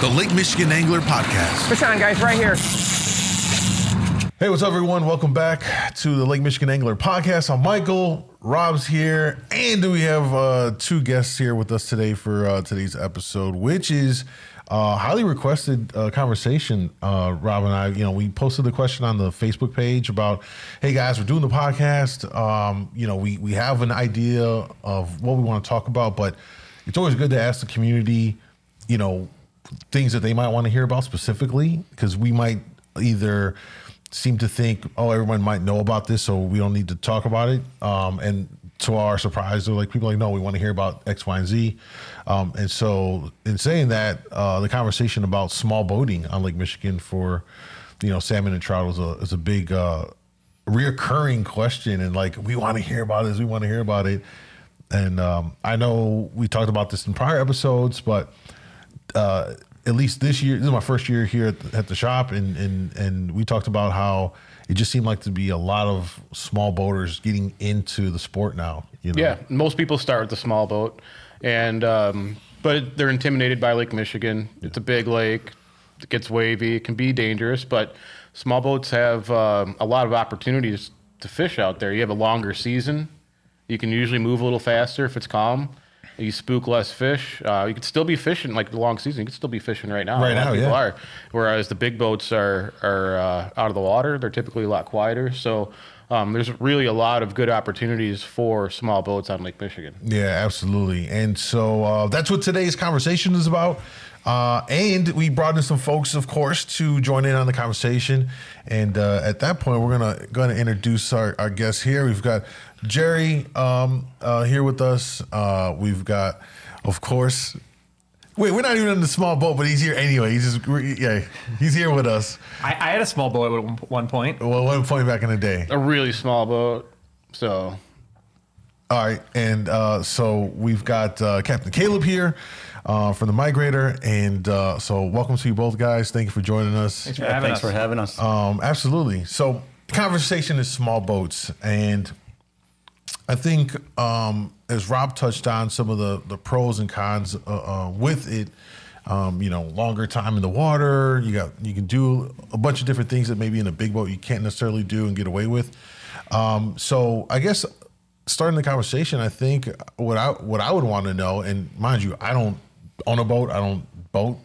the Lake Michigan Angler Podcast. Fish on, guys, right here. Hey, what's up, everyone? Welcome back to the Lake Michigan Angler Podcast. I'm Michael. Rob's here, and we have two guests here with us today for today's episode, which is highly requested conversation. Rob and I, we posted the question on the Facebook page about, hey guys, we're doing the podcast. We have an idea of what we want to talk about, but it's always good to ask the community, things that they might want to hear about specifically, because we might either seem to think, oh, everyone might know about this, so we don't need to talk about it. And to our surprise, they're like, people are like, no, we want to hear about X, Y, and Z. And so in saying that, the conversation about small boating on Lake Michigan for, salmon and trout is a big reoccurring question. And like, we want to hear about this. We want to hear about it. And I know we talked about this in prior episodes, but at least this year, this is my first year here at the shop, and we talked about how it just seemed like to be a lot of small boaters getting into the sport now. Yeah, most people start with the small boat, and but they're intimidated by Lake Michigan. It's a big lake, it gets wavy, it can be dangerous, but small boats have a lot of opportunities to fish out there. You have a longer season. You can usually move a little faster if it's calm. You spook less fish. You could still be fishing like the long season. You could still be fishing right now. Right now, people yeah. are. Whereas the big boats are out of the water. They're typically a lot quieter. So there's really a lot of good opportunities for small boats on Lake Michigan. Yeah, absolutely. And so that's what today's conversation is about. And we brought in some folks, of course, to join in on the conversation. And at that point, we're gonna introduce our guests here. We've got Jerry here with us. We've got, of course, we're not even in the small boat, but he's here anyway. He's here with us. I had a small boat at one point. Well, one point back in the day. A really small boat. So. All right, and so we've got Captain Caleb here from the Migrator, and so welcome to you both, guys. Thank you for joining us. Thanks for having us. Absolutely. So the conversation is small boats, and I think as Rob touched on some of the pros and cons with it, longer time in the water, you can do a bunch of different things that maybe in a big boat you can't necessarily do and get away with. So I guess starting the conversation, I think what I would want to know, and mind you, I don't own a boat, I don't boat,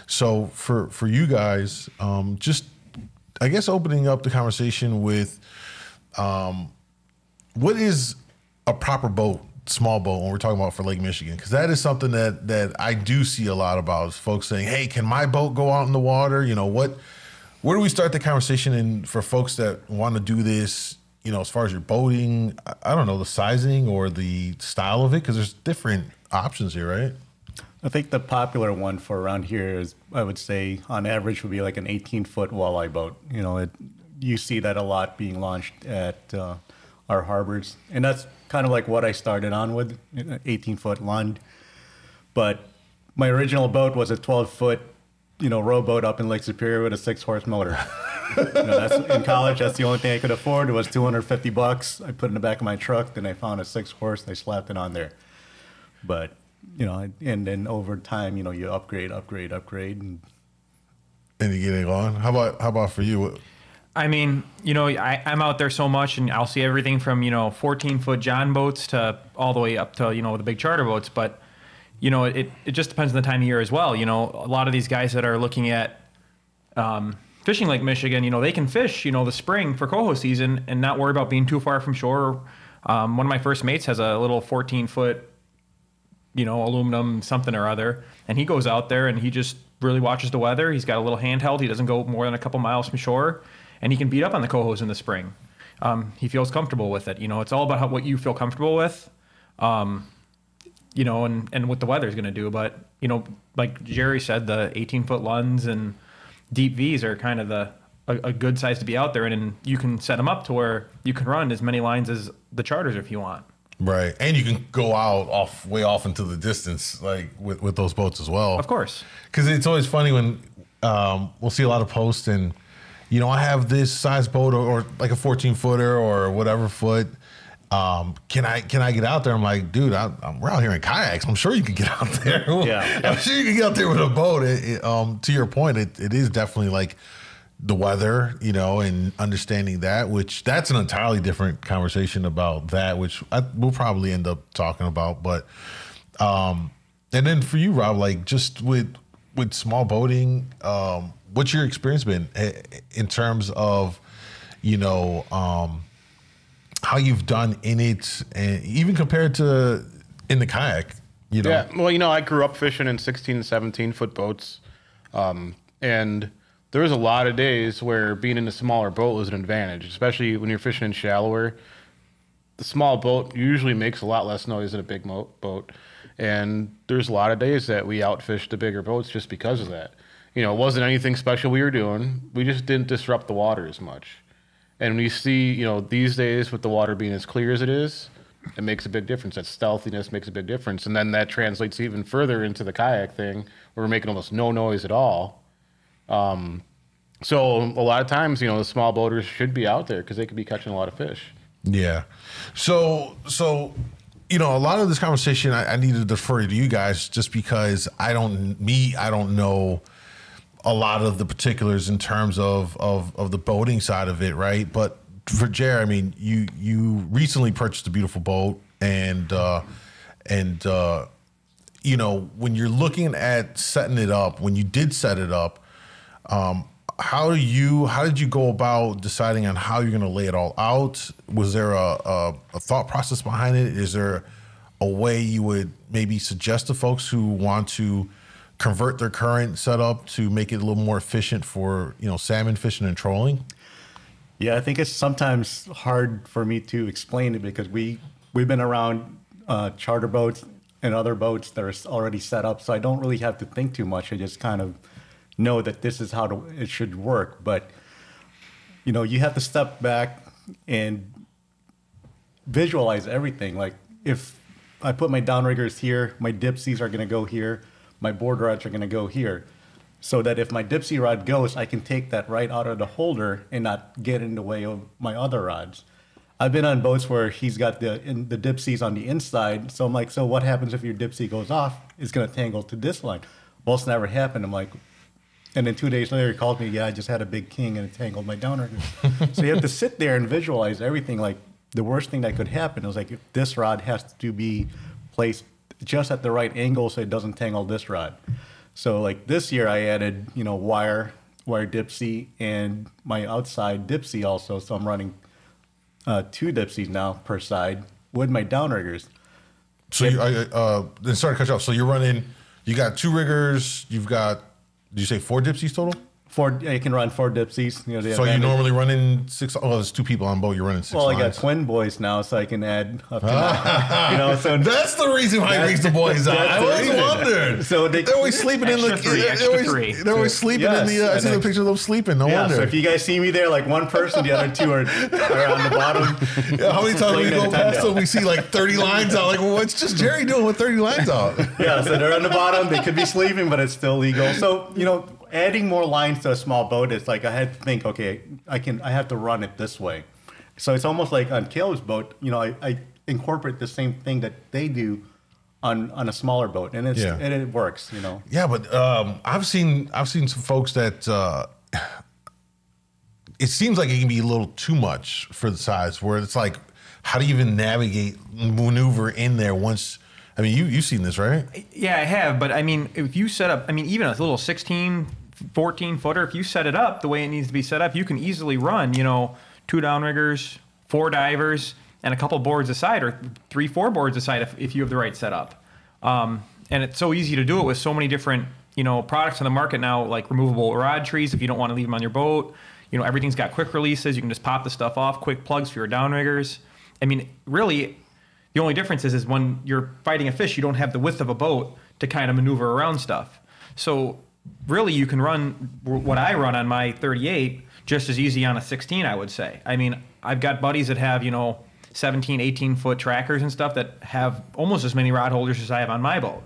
so for you guys, just I guess opening up the conversation with what is a proper boat, small boat, when we're talking about for Lake Michigan? Because that is something that I do see a lot about, is folks saying, hey, can my boat go out in the water? Where do we start the conversation? And for folks that want to do this, as far as your boating, I don't know, the sizing or the style of it, because there's different options here, right? I think the popular one for around here is, I would say, on average, would be like an 18-foot walleye boat. You see that a lot being launched at our harbors, and that's kind of like what I started on with, 18-foot Lund. But my original boat was a 12-foot, rowboat up in Lake Superior with a 6-horse motor. That's in college. That's the only thing I could afford. It was $250. I put it in the back of my truck. Then I found a 6-horse. I slapped it on there. But and then over time, you upgrade, and you get it on. How about for you? I mean, I'm out there so much, and I'll see everything from 14-foot John boats to all the way up to the big charter boats. But it just depends on the time of year as well. A lot of these guys that are looking at fishing Lake Michigan, they can fish, the spring for coho season and not worry about being too far from shore. One of my first mates has a little 14-foot, aluminum something or other, and he goes out there and he just really watches the weather. He's got a little handheld. He doesn't go more than a couple miles from shore, and he can beat up on the cohos in the spring. He feels comfortable with it. It's all about what you feel comfortable with, and what the weather is going to do. But, like Jerry said, the 18-foot Lunds and deep V's are kind of a good size to be out there, and you can set them up to where you can run as many lines as the charters if you want. Right, and you can go out way off into the distance, like with those boats as well. Of course, because it's always funny when we'll see a lot of posts, and I have this size boat or like a 14-footer or whatever foot, Can I get out there? I'm like, dude, we're out here in kayaks. I'm sure you can get out there. Yeah. I'm sure you can get out there with a boat. To your point, it is definitely like the weather, and understanding that, which that's an entirely different conversation about that, which we'll probably end up talking about. But, and then for you, Rob, like just with small boating, what's your experience been in terms of, how you've done in it, and even compared to in the kayak, Yeah, well, I grew up fishing in 16 and 17 foot boats, and there was a lot of days where being in a smaller boat was an advantage, especially when you're fishing in shallower. The small boat usually makes a lot less noise than a big boat, and there's a lot of days that we outfished the bigger boats just because of that. It wasn't anything special we were doing. We just didn't disrupt the water as much. And when you see, these days with the water being as clear as it is, it makes a big difference. That stealthiness makes a big difference. And then that translates even further into the kayak thing, where we're making almost no noise at all. So a lot of times, the small boaters should be out there because they could be catching a lot of fish. Yeah. So a lot of this conversation, I need to defer to you guys just because I don't know a lot of the particulars in terms of the boating side of it, right? But for Gerard, I mean, you recently purchased a beautiful boat, and when you're looking at setting it up, when you did set it up, how did you go about deciding on how you're going to lay it all out? Was there a thought process behind it? Is there a way you would maybe suggest to folks who want to convert their current setup to make it a little more efficient for, salmon fishing and trolling? Yeah, I think it's sometimes hard for me to explain it because we've been around charter boats and other boats that are already set up, so I don't really have to think too much. I just kind of know that this is how it should work. But, you have to step back and visualize everything. Like if I put my downriggers here, my dipsies are going to go here, my board rods are going to go here, so that if my dipsy rod goes, I can take that right out of the holder and not get in the way of my other rods. I've been on boats where he's got the dipsies on the inside, so I'm like, so what happens if your dipsy goes off? It's going to tangle to this line. Well, it's never happened. I'm like, and then 2 days later, he called me, yeah, I just had a big king and it tangled my downriggers. So you have to sit there and visualize everything. Like the worst thing that could happen is like if this rod has to be placed just at the right angle so it doesn't tangle this rod. So like this year I added, wire dipsy and my outside dipsy also. So I'm running 2 dipsies now per side with my downriggers. So then sorry to cut you off. So you got 2 riggers, you've got, did you say 4 dipsies total? 4, you can run 4 dipsies. So you normally running 6? Oh, there's 2 people on boat. You're running 6. Well, lines. I got twin boys now, so I can add up to 9. So that's the reason why I brings the boys out. I always wondered. So they're always sleeping in the. They're always sleeping in the. I see the picture of them sleeping. No wonder. So if you guys see me there, like one person, the other 2 are on the bottom. Yeah, how many times we go past them, we see like 30 lines out. Like, well, what's just Jerry doing with 30 lines out? Yeah, so they're on the bottom. They could be sleeping, but it's still legal. So adding more lines to a small boat, it's like I had to think, okay, I have to run it this way. So it's almost like on Caleb's boat, I incorporate the same thing that they do on a smaller boat, and it works, Yeah, but I've seen some folks that it seems like it can be a little too much for the size, where it's like, how do you even maneuver in there once? I mean, you've seen this, right? Yeah, I have. But I mean, if you set up, even a little 16, 14 footer, if you set it up the way it needs to be set up, you can easily run, 2 downriggers, 4 divers, and a couple boards aside, or 3, 4 boards aside if you have the right setup. And it's so easy to do it with so many different, products on the market now, like removable rod trees if you don't want to leave them on your boat. Everything's got quick releases. You can just pop the stuff off, quick plugs for your downriggers. I mean, really, the only difference is when you're fighting a fish, you don't have the width of a boat to kind of maneuver around stuff. So really, you can run what I run on my 38 just as easy on a 16, I would say. I mean, I've got buddies that have, 17, 18-foot trackers and stuff that have almost as many rod holders as I have on my boat.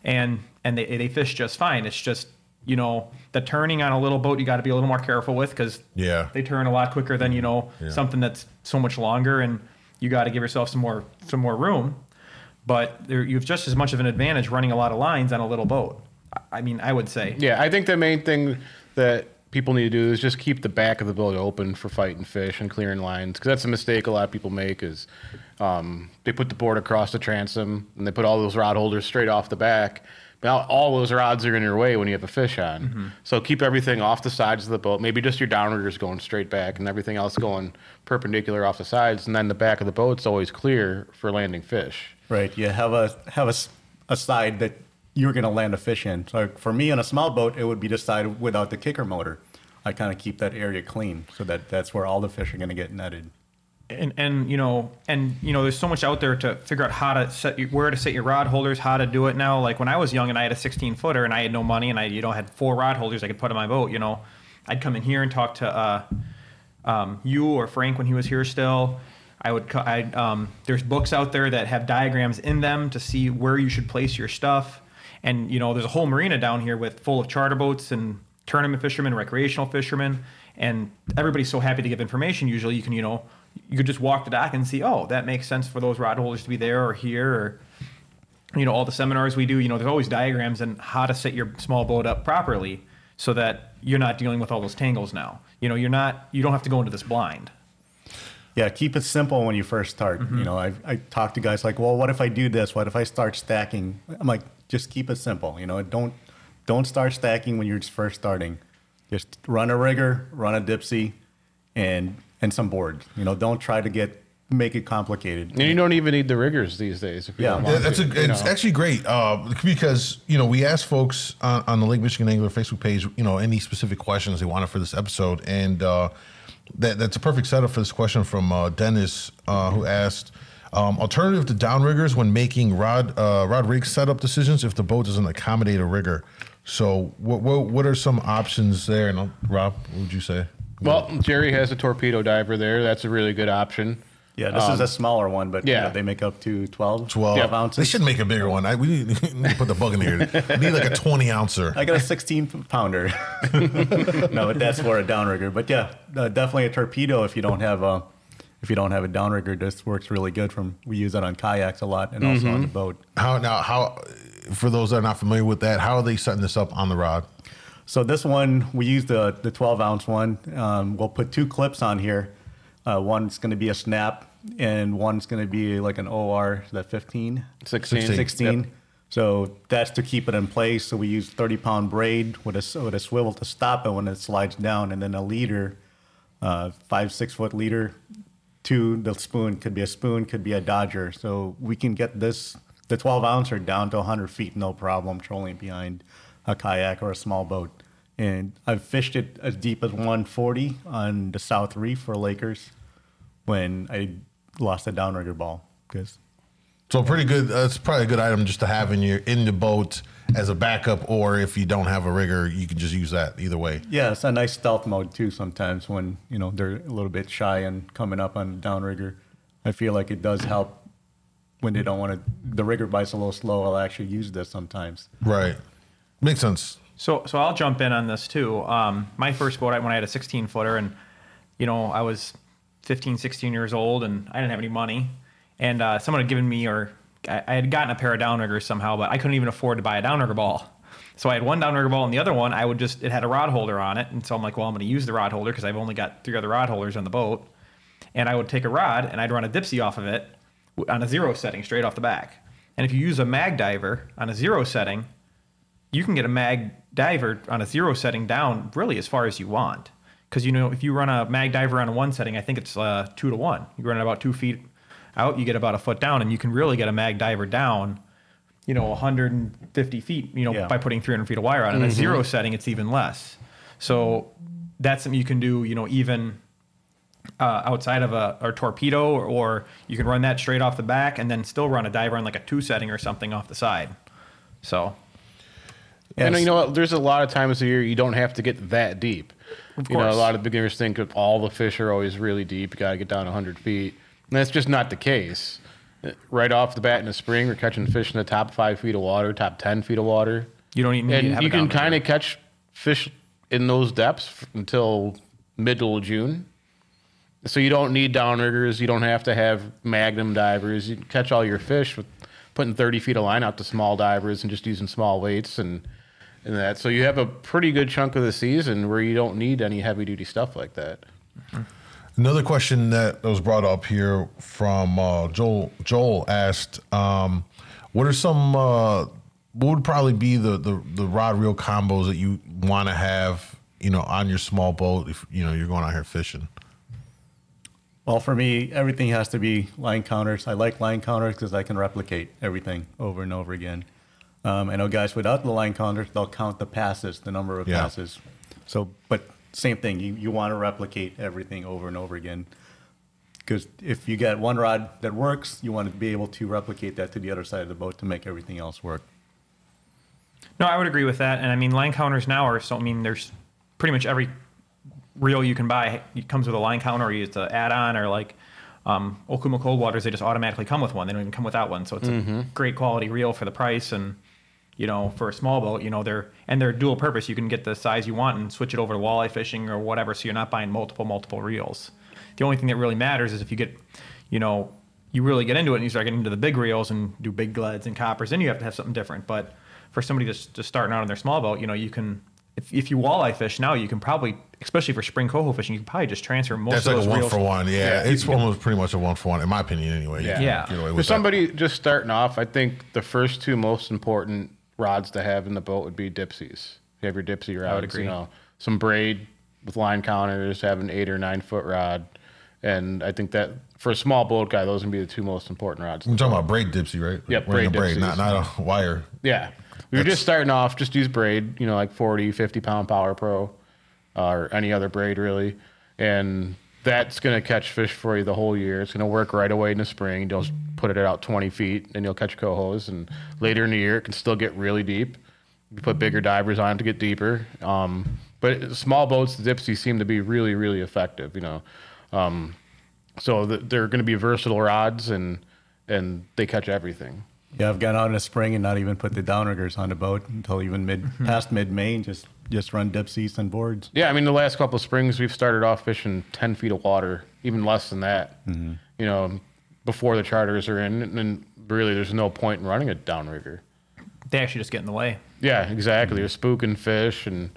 And they fish just fine. It's just, the turning on a little boat you got to be a little more careful with because they turn a lot quicker than, something that's so much longer. And you got to give yourself some more room. But you have just as much of an advantage running a lot of lines on a little boat. I mean, I would say. Yeah, I think the main thing that people need to do is just keep the back of the boat open for fighting fish and clearing lines, because that's a mistake a lot of people make is they put the board across the transom and they put all those rod holders straight off the back. Now all those rods are in your way when you have a fish on. So keep everything off the sides of the boat. Maybe just your downriggers going straight back and everything else going perpendicular off the sides, and then the back of the boat's always clear for landing fish. Right. You have a side that you're going to land a fish in. So for me on a small boat, it would be the side without the kicker motor. I kind of keep that area clean so that's where all the fish are going to get netted. And there's so much out there to figure out how to where to set your rod holders, how to do it now. Like when I was young and I had a 16-footer and I had no money and I had 4 rod holders I could put on my boat, I'd come in here and talk to you or Frank when he was here still. There's books out there that have diagrams in them to see where you should place your stuff. And, there's a whole marina down here full of charter boats and tournament fishermen, recreational fishermen, and everybody's so happy to give information. Usually you can, you could just walk the dock and see, oh, that makes sense for those rod holders to be there or here, or, all the seminars we do, there's always diagrams on how to set your small boat up properly so that you're not dealing with all those tangles now. You don't have to go into this blind. Yeah, keep it simple when you first start. I talk to guys like, well, what if I do this? What if I start stacking? I'm like, just keep it simple. Don't start stacking when you're just first starting. Just run a rigger, run a dipsy, and some boards. Don't try to make it complicated. And you don't even need the riggers these days. If you don't want it's actually great because we asked folks on the Lake Michigan Angler Facebook page, any specific questions they wanted for this episode, and that's a perfect setup for this question from Dennis, who asked, alternative to downriggers when making rod rig setup decisions if the boat doesn't accommodate a rigger. So what are some options there? And Rob, what would you say? Well, Jerry has a Torpedo Diver there. That's a really good option. Yeah, this is a smaller one, but they make up to 12 ounces. They should make a bigger one. We need to put the bug in here. We need like a 20-ouncer. I got a 16-pounder. No, but that's for a downrigger. But yeah, definitely a torpedo if you don't have a downrigger. This works really good. We use that on kayaks a lot and also on the boat. How for those that are not familiar with that, how are they setting this up on the rod? So this one, we use the 12-ounce one. We'll put 2 clips on here. One's going to be a snap, and one's going to be like an OR, is that 15? 16. Yep. So that's to keep it in place. So we use 30-pound braid with a swivel to stop it when it slides down, and then a leader, 5-6-foot leader to the spoon. Could be a spoon, could be a dodger. So we can get the 12-ouncer down to 100 feet, no problem, trolling behind a kayak or a small boat. And I've fished it as deep as 140 on the South Reef for Lakers when I lost a downrigger ball. So pretty good. It's probably a good item just to have in the boat as a backup, or if you don't have a rigger, you can just use that either way. Yeah, it's a nice stealth mode too. Sometimes when they're a little bit shy and coming up on downrigger, I feel like it does help when they don't want to. The rigger bites a little slow. I'll actually use this sometimes. Right, makes sense. So I'll jump in on this too. My first boat, when I had a 16-footer, and I was 15, 16 years old, and I didn't have any money, and someone had given me, or I had gotten a pair of downriggers somehow, but I couldn't even afford to buy a downrigger ball. So I had one downrigger ball, and the other one, it had a rod holder on it, and so I'm like, well, I'm going to use the rod holder because I've only got 3 other rod holders on the boat, and I would take a rod and I'd run a dipsy off of it on a 0 setting straight off the back. And if you use a mag diver on a 0 setting, you can get a mag diver on a 0 setting down really as far as you want. Because, if you run a mag diver on a 1 setting, I think it's 2 to 1. You run it about 2 feet out, you get about a foot down, and you can really get a mag diver down, 150 feet, by putting 300 feet of wire on it. In a 0 setting, it's even less. So that's something you can do, even outside of a torpedo, or you can run that straight off the back and then still run a diver on like a 2 setting or something off the side. So... Yes. And there's a lot of times a year you don't have to get that deep. Of course. A lot of beginners think that all the fish are always really deep. You got to get down 100 feet. And that's just not the case. Right off the bat in the spring, we're catching fish in the top 5 feet of water, top 10 feet of water. You don't even need to have you can kind of catch fish in those depths until middle of June. So you don't need downriggers. You don't have to have magnum divers. You can catch all your fish with putting 30 feet of line out to small divers and just using small weights and that. So you have a pretty good chunk of the season where you don't need any heavy duty stuff like that. Another question that was brought up here from Joel. Joel asked, what are some, what would probably be the rod reel combos that you want to have, on your small boat if, you're going out here fishing? Well, for me, everything has to be line counters. I like line counters because I can replicate everything over and over again. I know guys without the line counters, they'll count the passes, the number of passes. So, but same thing, you want to replicate everything over and over again. Because if you get one rod that works, you want to be able to replicate that to the other side of the boat to make everything else work. No, I would agree with that. And I mean, line counters now are so, there's pretty much every reel you can buy, it comes with a line counter, or it's an add-on, or like Okuma Cold Waters, they just automatically come with one. They don't even come without one. So it's a great quality reel for the price. And, for a small boat, they're dual purpose. You can get the size you want and switch it over to walleye fishing or whatever. So you're not buying multiple reels. The only thing that really matters is if you get, you really get into it and you start getting into the big reels and do big leads and coppers, then you have to have something different. But for somebody just starting out on their small boat, you can, if you walleye fish now, you can probably, especially for spring coho fishing, you can probably just transfer most of those reels. That's like a 1-for-1, yeah. It's almost pretty much a 1-for-1, in my opinion, anyway. Yeah. For somebody just starting off, I think the first two most important rods to have in the boat would be dipsies. You have your dipsy rods, I would agree. Some braid with line counters, have an 8 or 9 foot rod. And I think that for a small boat guy, those would be the two most important rods. You're talking about braid dipsy, right? Yep, braid dipsies. Not a wire. Yeah. If you're just starting off, just use braid, like 40, 50 pound Power Pro or any other braid really. And that's going to catch fish for you the whole year. It's going to work right away in the spring. You'll put it out 20 feet and you'll catch cohos. And later in the year, it can still get really deep. You put bigger divers on it to get deeper. But small boats, the dipsies seem to be really, really effective, So they're going to be versatile rods and they catch everything. Yeah, I've gone out in the spring and not even put the downriggers on the boat until even past mid-May, and just run dipsies and boards. Yeah, the last couple of springs we've started off fishing 10 feet of water, even less than that. Before the charters are in, and really there's no point in running a downrigger. They actually just get in the way. Yeah, exactly. You're spooking fish and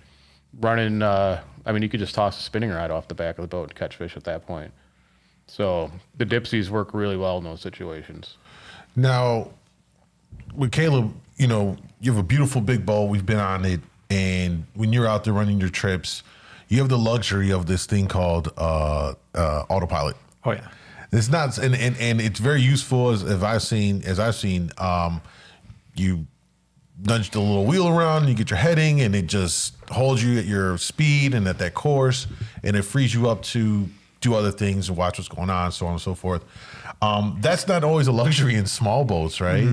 running. You could just toss a spinning rod off the back of the boat and catch fish at that point. So the dipsies work really well in those situations. Now, with Caleb, you have a beautiful big boat. We've been on it. And when you're out there running your trips, you have the luxury of this thing called Autopilot. Oh, yeah. It's not, and it's very useful as I've seen, you nudge the little wheel around, you get your heading, and it just holds you at your speed and at that course, and it frees you up to do other things and watch what's going on, so on and so forth. That's not always a luxury in small boats, right?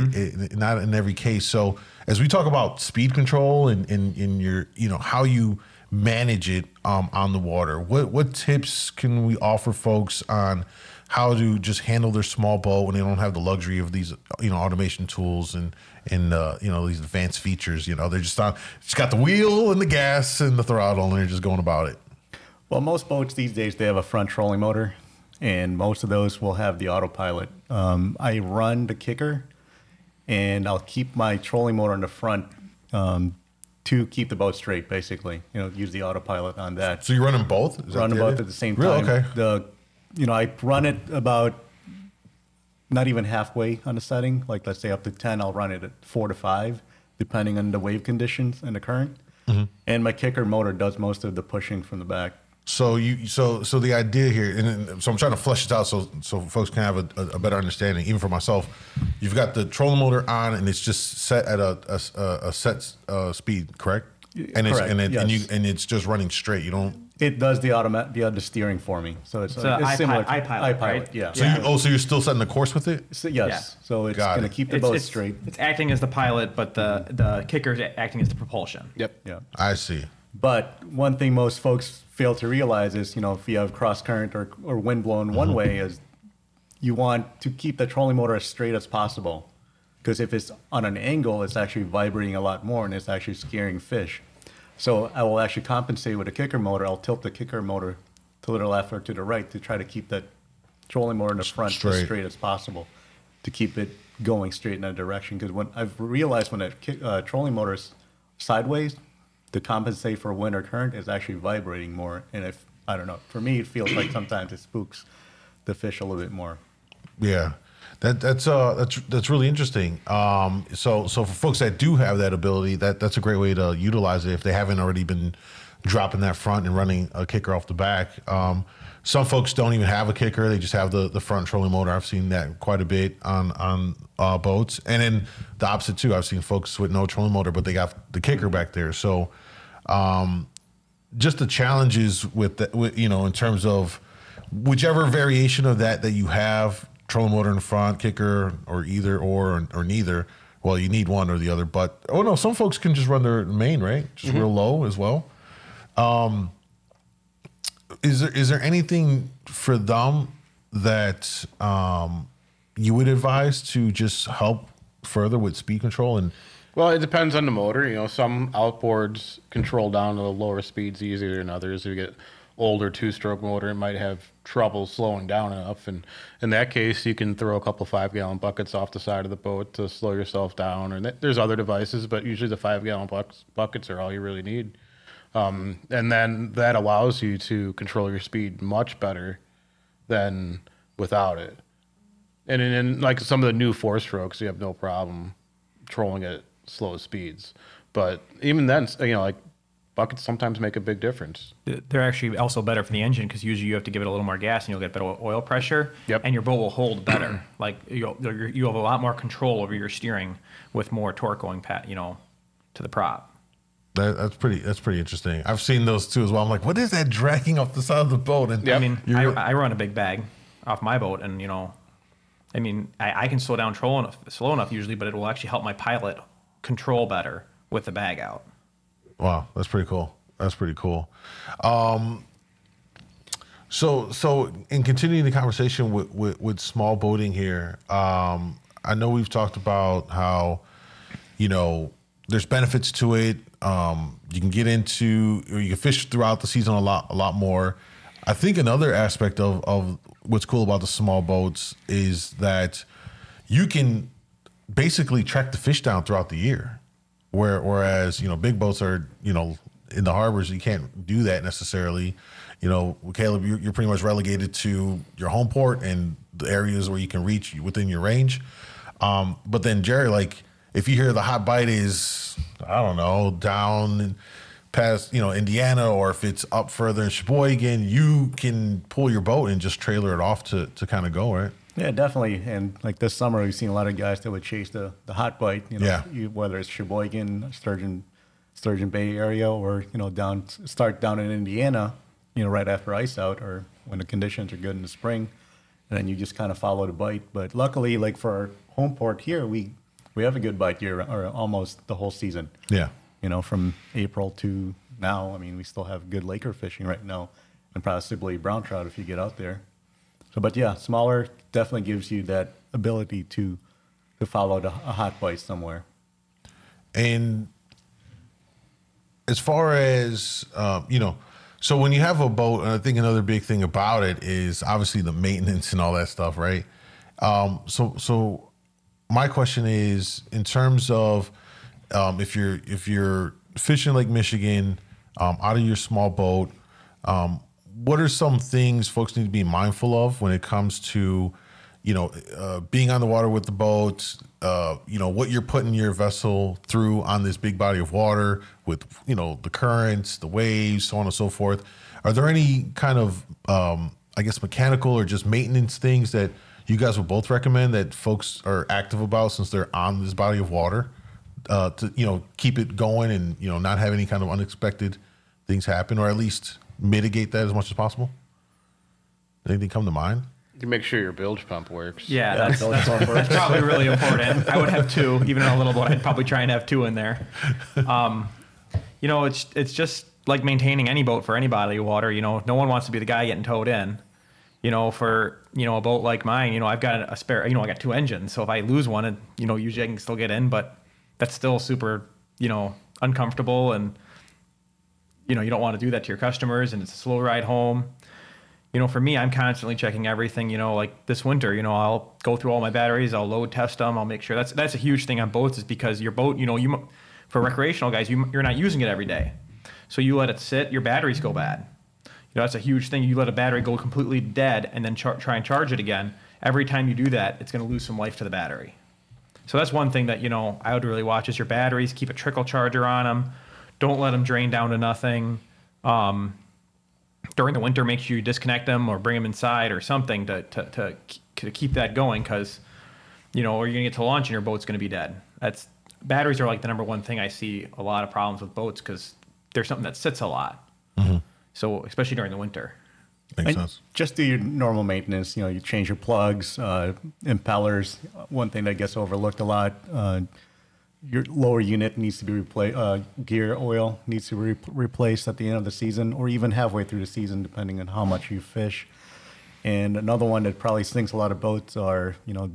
Not in every case. So as we talk about speed control and in your, how you manage it on the water, what tips can we offer folks on how to just handle their small boat when they don't have the luxury of these, automation tools and these advanced features? They're just got the wheel and the gas and the throttle, and they're just going about it. Well, most boats these days, they have a front trolling motor, and most of those will have the autopilot. I run the kicker, and I'll keep my trolling motor in the front to keep the boat straight, basically. Use the autopilot on that. So you run them both? Run them both at the same time. Really? Okay. I run it about not even halfway on the setting. Like, let's say up to 10, I'll run it at 4 to 5, depending on the wave conditions and the current. And my kicker motor does most of the pushing from the back. So the idea here, and so I'm trying to flesh it out so folks can have a better understanding. Even for myself, you've got the trolling motor on, and it's just set at a set speed, correct? And correct. And it's just running straight. You don't. It does the steering for me, so it's similar to iPilot, right? Yeah. So you're still setting the course with it? So, yes. Yeah. So it's going to keep the boat straight. It's acting as the pilot, but the kicker's acting as the propulsion. Yep. Yeah. I see. But one thing most folks fail to realize is, if you have cross current or wind blowing one way, is you want to keep the trolling motor as straight as possible. Because if it's on an angle, it's actually vibrating a lot more and it's actually scaring fish. So I will actually compensate with a kicker motor. I'll tilt the kicker motor to the left or to the right to try to keep that trolling motor in the front as straight as possible, to keep it going straight in that direction. Because when I've realized when that trolling motor is sideways, to compensate for wind or current, is actually vibrating more. And if I don't know, for me, it feels like sometimes it spooks the fish a little bit more. Yeah, that's really interesting. So for folks that do have that ability, that's a great way to utilize it if they haven't already been dropping that front and running a kicker off the back. Some folks don't even have a kicker; they just have the front trolling motor. I've seen that quite a bit on boats, and then the opposite too. I've seen folks with no trolling motor, but they got the kicker back there. So, just the challenges with in terms of whichever variation of that you have, trolling motor in the front, kicker, or either or neither. Well, you need one or the other. But some folks can just run their main, right? Just real low as well. Is there anything for them that you would advise to just help further with speed control? And well, it depends on the motor. Some outboards control down to the lower speeds easier than others. If you get older two-stroke motor, it might have trouble slowing down enough. And in that case, you can throw a couple 5-gallon buckets off the side of the boat to slow yourself down. Or there's other devices, but usually the 5-gallon buckets are all you really need. And then that allows you to control your speed much better than without it. And in like some of the new 4-strokes, you have no problem trolling at slow speeds. But even then, like buckets sometimes make a big difference. They're actually also better for the engine because usually you have to give it a little more gas and you'll get better oil pressure. Yep. And your boat will hold better. Like you have a lot more control over your steering with more torque going to the prop. That's pretty interesting. I've seen those too as well. I'm like, what is that dragging off the side of the boat? And I mean, I run a big bag off my boat, and I can slow down slow enough usually, but it will actually help my pilot control better with the bag out. Wow, that's pretty cool. So in continuing the conversation with small boating here, I know we've talked about how there's benefits to it. You can get into, or you can fish throughout the season a lot more. I think another aspect of what's cool about the small boats is that you can basically track the fish down throughout the year. Whereas, big boats are, in the harbors, you can't do that necessarily. Caleb, you're pretty much relegated to your home port and the areas where you can reach within your range. But then, Jerry, like, if you hear the hot bite is, I don't know, down past, Indiana, or if it's up further in Sheboygan, you can pull your boat and just trailer it off to kind of go, right? Yeah, definitely. And like this summer, we've seen a lot of guys that would chase the hot bite, whether it's Sheboygan, Sturgeon Bay area, or, start down in Indiana, right after ice out or when the conditions are good in the spring. And then you just kind of follow the bite. But luckily, like for our home port here, we have a good bite year, or almost the whole season. Yeah. From April to now. I mean, we still have good laker fishing right now, and possibly brown trout if you get out there. So, but yeah, smaller definitely gives you that ability to follow a hot bite somewhere. And as far as, so when you have a boat, and I think another big thing about it is obviously the maintenance and all that stuff, right? So my question is, in terms of if you're fishing Lake Michigan out of your small boat, what are some things folks need to be mindful of when it comes to, being on the water with the boat, what you're putting your vessel through on this big body of water with, the currents, the waves, so on and so forth. Are there any kind of, mechanical or just maintenance things that you guys would both recommend that folks are active about since they're on this body of water to, keep it going and, not have any kind of unexpected things happen, or at least mitigate that as much as possible? Anything come to mind? You make sure your bilge pump works. Yeah, that's probably really important. I would have two, even on a little boat. I'd probably try and have two in there. It's just like maintaining any boat for any body of water. No one wants to be the guy getting towed in. For a boat like mine, I've got a spare. I got two engines, so if I lose one, and usually I can still get in, but that's still super, uncomfortable, and you don't want to do that to your customers, and it's a slow ride home. you know, for me, I'm constantly checking everything, you know, like this winter, you know, I'll go through all my batteries, I'll load test them, I'll make sure that's a huge thing on boats is because your boat, you know, for recreational guys, you're not using it every day. So you let it sit, your batteries go bad. You know, that's a huge thing. You let a battery go completely dead and then try and charge it again. Every time you do that, it's going to lose some life to the battery. So that's one thing that, you know, I would really watch is your batteries. Keep a trickle charger on them. Don't let them drain down to nothing. During the winter, make sure you disconnect them or bring them inside or something to keep that going because, you know, or you're going to get to launch and your boat's going to be dead. Batteries are like the number one thing I see a lot of problems with boats because they're something that sits a lot. Mm-hmm. So especially during the winter. Makes sense. Just do your normal maintenance. You know, you change your plugs, impellers. One thing that gets overlooked a lot, your lower unit needs to be replaced. Gear oil needs to be replaced at the end of the season or even halfway through the season, depending on how much you fish. And another one that probably sinks a lot of boats are, you know,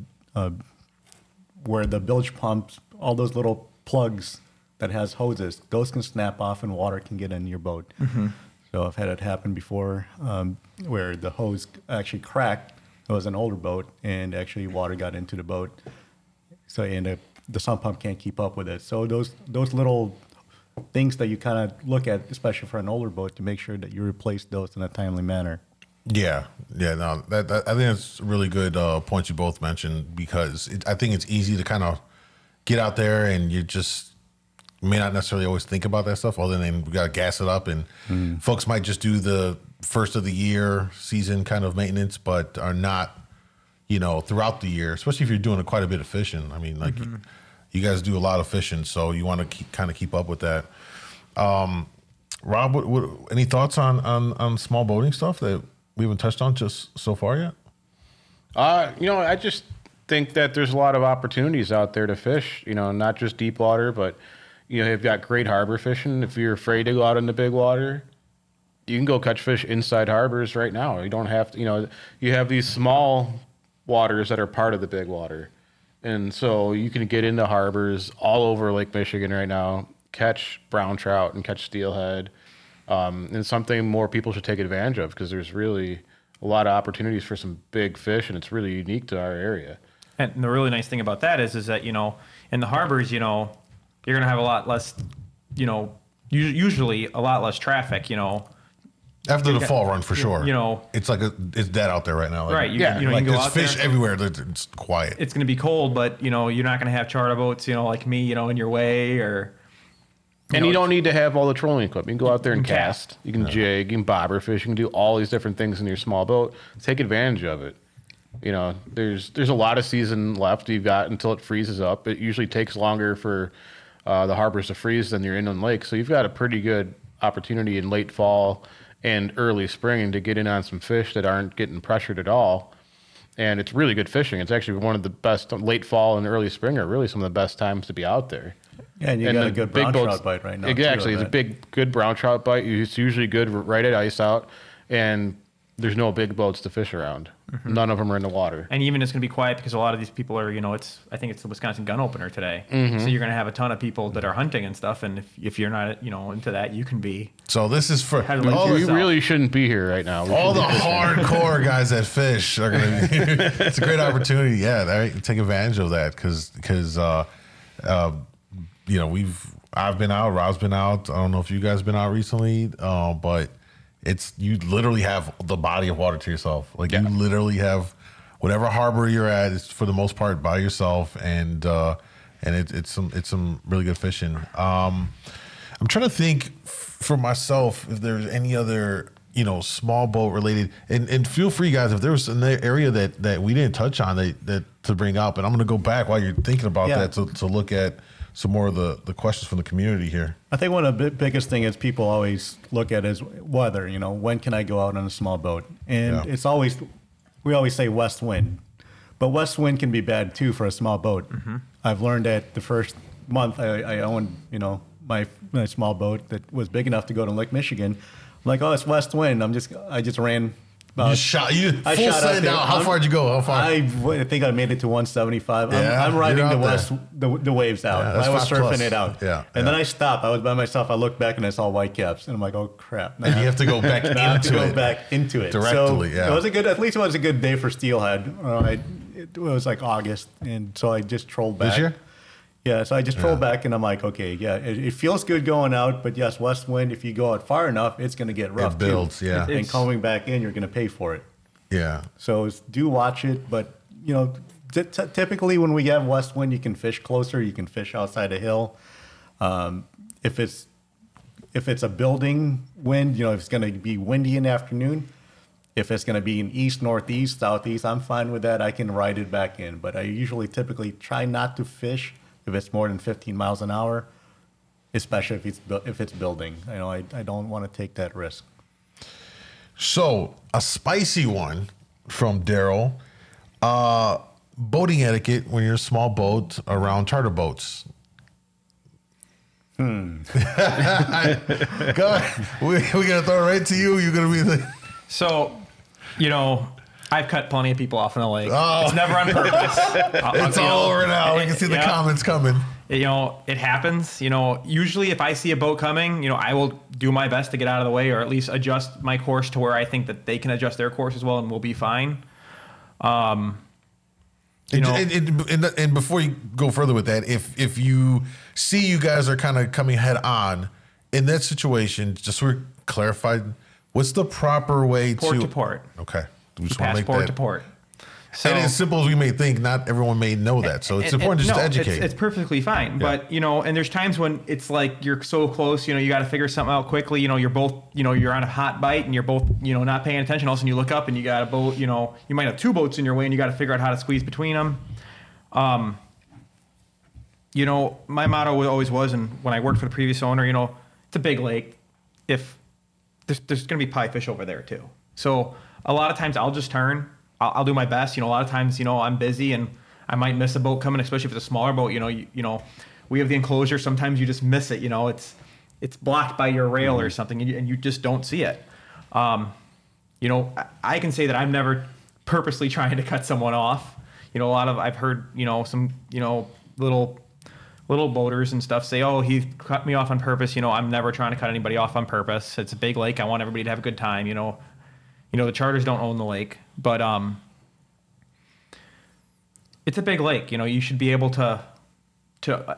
where the bilge pumps, all those little plugs that has hoses, those can snap off and water can get in your boat. Mm-hmm. So I've had it happen before where the hose actually cracked. It was an older boat, and actually water got into the boat. So and the sump pump can't keep up with it. So those little things that you kind of look at, especially for an older boat, to make sure that you replace those in a timely manner. Yeah. No, that I think that's a really good point you both mentioned because I think it's easy to kind of get out there and you just may not necessarily always think about that stuff other than we got to gas it up and folks might just do the first of the year season kind of maintenance, but are not, you know, throughout the year, especially if you're doing quite a bit of fishing. I mean, like you guys do a lot of fishing, so you want to kind of keep up with that. Rob, what any thoughts on small boating stuff that we haven't touched on just so far yet? You know, I just think that there's a lot of opportunities out there to fish, you know, not just deep water, but you know, you've got great harbor fishing. If you're afraid to go out in the big water, you can go catch fish inside harbors right now. You don't have to, you know, you have these small waters that are part of the big water. And so you can get into harbors all over Lake Michigan right now, catch brown trout and catch steelhead. And something more people should take advantage of because there's really a lot of opportunities for some big fish and it's really unique to our area. And the really nice thing about that is that, you know, in the harbors, you know, you're going to have a lot less, you know, usually a lot less traffic, you know. After the fall run, for sure. You know. It's like it's dead out there right now. Like, right. You like can go there's out fish there. everywhere. It's quiet. It's going to be cold, but, you know, you're not going to have charter boats, you know, like me, you know, in your way or. And you don't need to have all the trolling equipment. You can go out there and cast. You can jig, you can bobber fish, you can do all these different things in your small boat. Take advantage of it. You know, there's a lot of season left. You've got until it freezes up. It usually takes longer for the harbors to freeze than your inland lake. So you've got a pretty good opportunity in late fall and early spring to get in on some fish that aren't getting pressured at all. And it's really good fishing. It's actually one of the best. Late fall and early spring are really some of the best times to be out there. Yeah, and you got a good brown trout bite right now. Exactly. Too, it's a good brown trout bite. It's usually good right at ice out. And there's no big boats to fish around. Mm-hmm. None of them are in the water. And even it's going to be quiet because a lot of these people are, you know, I think it's the Wisconsin gun opener today. Mm-hmm. So you're going to have a ton of people that are hunting and stuff. And if you're not, you know, into that, you can be. So this is for you really shouldn't be here right now. All the hardcore guys that fish are going to be. It's a great opportunity. Yeah, right? Take advantage of that because you know, I've been out, Rob's been out. I don't know if you guys been out recently, but you literally have the body of water to yourself. Like you literally have whatever harbor you're at, it's for the most part by yourself, and it's some really good fishing. I'm trying to think for myself if there's any other, you know, small boat related, and feel free guys if there was an area that we didn't touch on that to bring up, and I'm going to go back while you're thinking about that to look at some more of the questions from the community here. I think one of the biggest thing is people always look at is weather. You know, when can I go out on a small boat? And it's always, we always say west wind, but west wind can be bad too for a small boat. Mm-hmm. I've learned that the first month I owned, you know, my small boat that was big enough to go to Lake Michigan. I'm like, oh, it's west wind. I just ran You shot you I full shot out send there. out. How far did you go? How far? I think I made it to 175. Yeah, I'm riding you're the out west, the waves out. Yeah, that's I was 5 surfing plus. it out. Yeah, And then I stopped. I was by myself. I looked back and I saw white caps, and I'm like, oh crap! and you have to go back Now I have to into go it. back into it Directly, So yeah. it was a good. At least it was a good day for steelhead. It was like August, and so I just trolled back. This year? Yeah, so I just trolled back, and I'm like, okay, yeah, it feels good going out, but yes, west wind. If you go out far enough, it's going to get rough. It builds, too. yeah. And coming back in, you're going to pay for it. Yeah. So do watch it, but you know, typically when we have west wind, you can fish closer. You can fish outside a hill. If it's a building wind, you know, if it's going to be windy in the afternoon, if it's going to be in east, northeast, southeast, I'm fine with that. I can ride it back in, but I usually typically try not to fish if it's more than 15 miles an hour, especially if it's building. You know, I don't want to take that risk. So a spicy one from Daryl. Boating etiquette when you're a small boat around charter boats. Go ahead. We're gonna throw it right to you. You're gonna be the. So, you know, I've cut plenty of people off in the lake. Oh. It's never on purpose. It's all over now. We can see the comments coming. You know, it happens. You know, usually if I see a boat coming, you know, I will do my best to get out of the way, or at least adjust my course to where I think that they can adjust their course as well, and we'll be fine. You know, And before you go further with that, if you see you guys are kind of coming head on in that situation, just so we're clarified, what's the proper way port to port. Okay, we just want to make Passport that to port. So, and as simple as we may think, not everyone may know that, so it's important just to educate. It's perfectly fine, Yeah. but you know, and there's times when it's like you're so close, you know, you got to figure something out quickly. You know, you're both, you know, you're on a hot bite, and you're both, you know, not paying attention. All of a sudden, you look up and you got a boat. You know, you might have two boats in your way, and you got to figure out how to squeeze between them. You know, my motto always was, and when I worked for the previous owner, you know, it's a big lake. If there's going to be pie fish over there too, so a lot of times I'll just turn. I'll do my best. You know, a lot of times, you know, I'm busy and I might miss a boat coming, especially if it's a smaller boat. You know, we have the enclosure. Sometimes you just miss it. You know, it's blocked by your rail or something, and you just don't see it. You know, I can say that I'm never purposely trying to cut someone off. You know, I've heard, you know, some, you know, little boaters and stuff say, oh, he cut me off on purpose. You know, I'm never trying to cut anybody off on purpose. It's a big lake. I want everybody to have a good time. You know, the charters don't own the lake, but it's a big lake. You know, you should be able to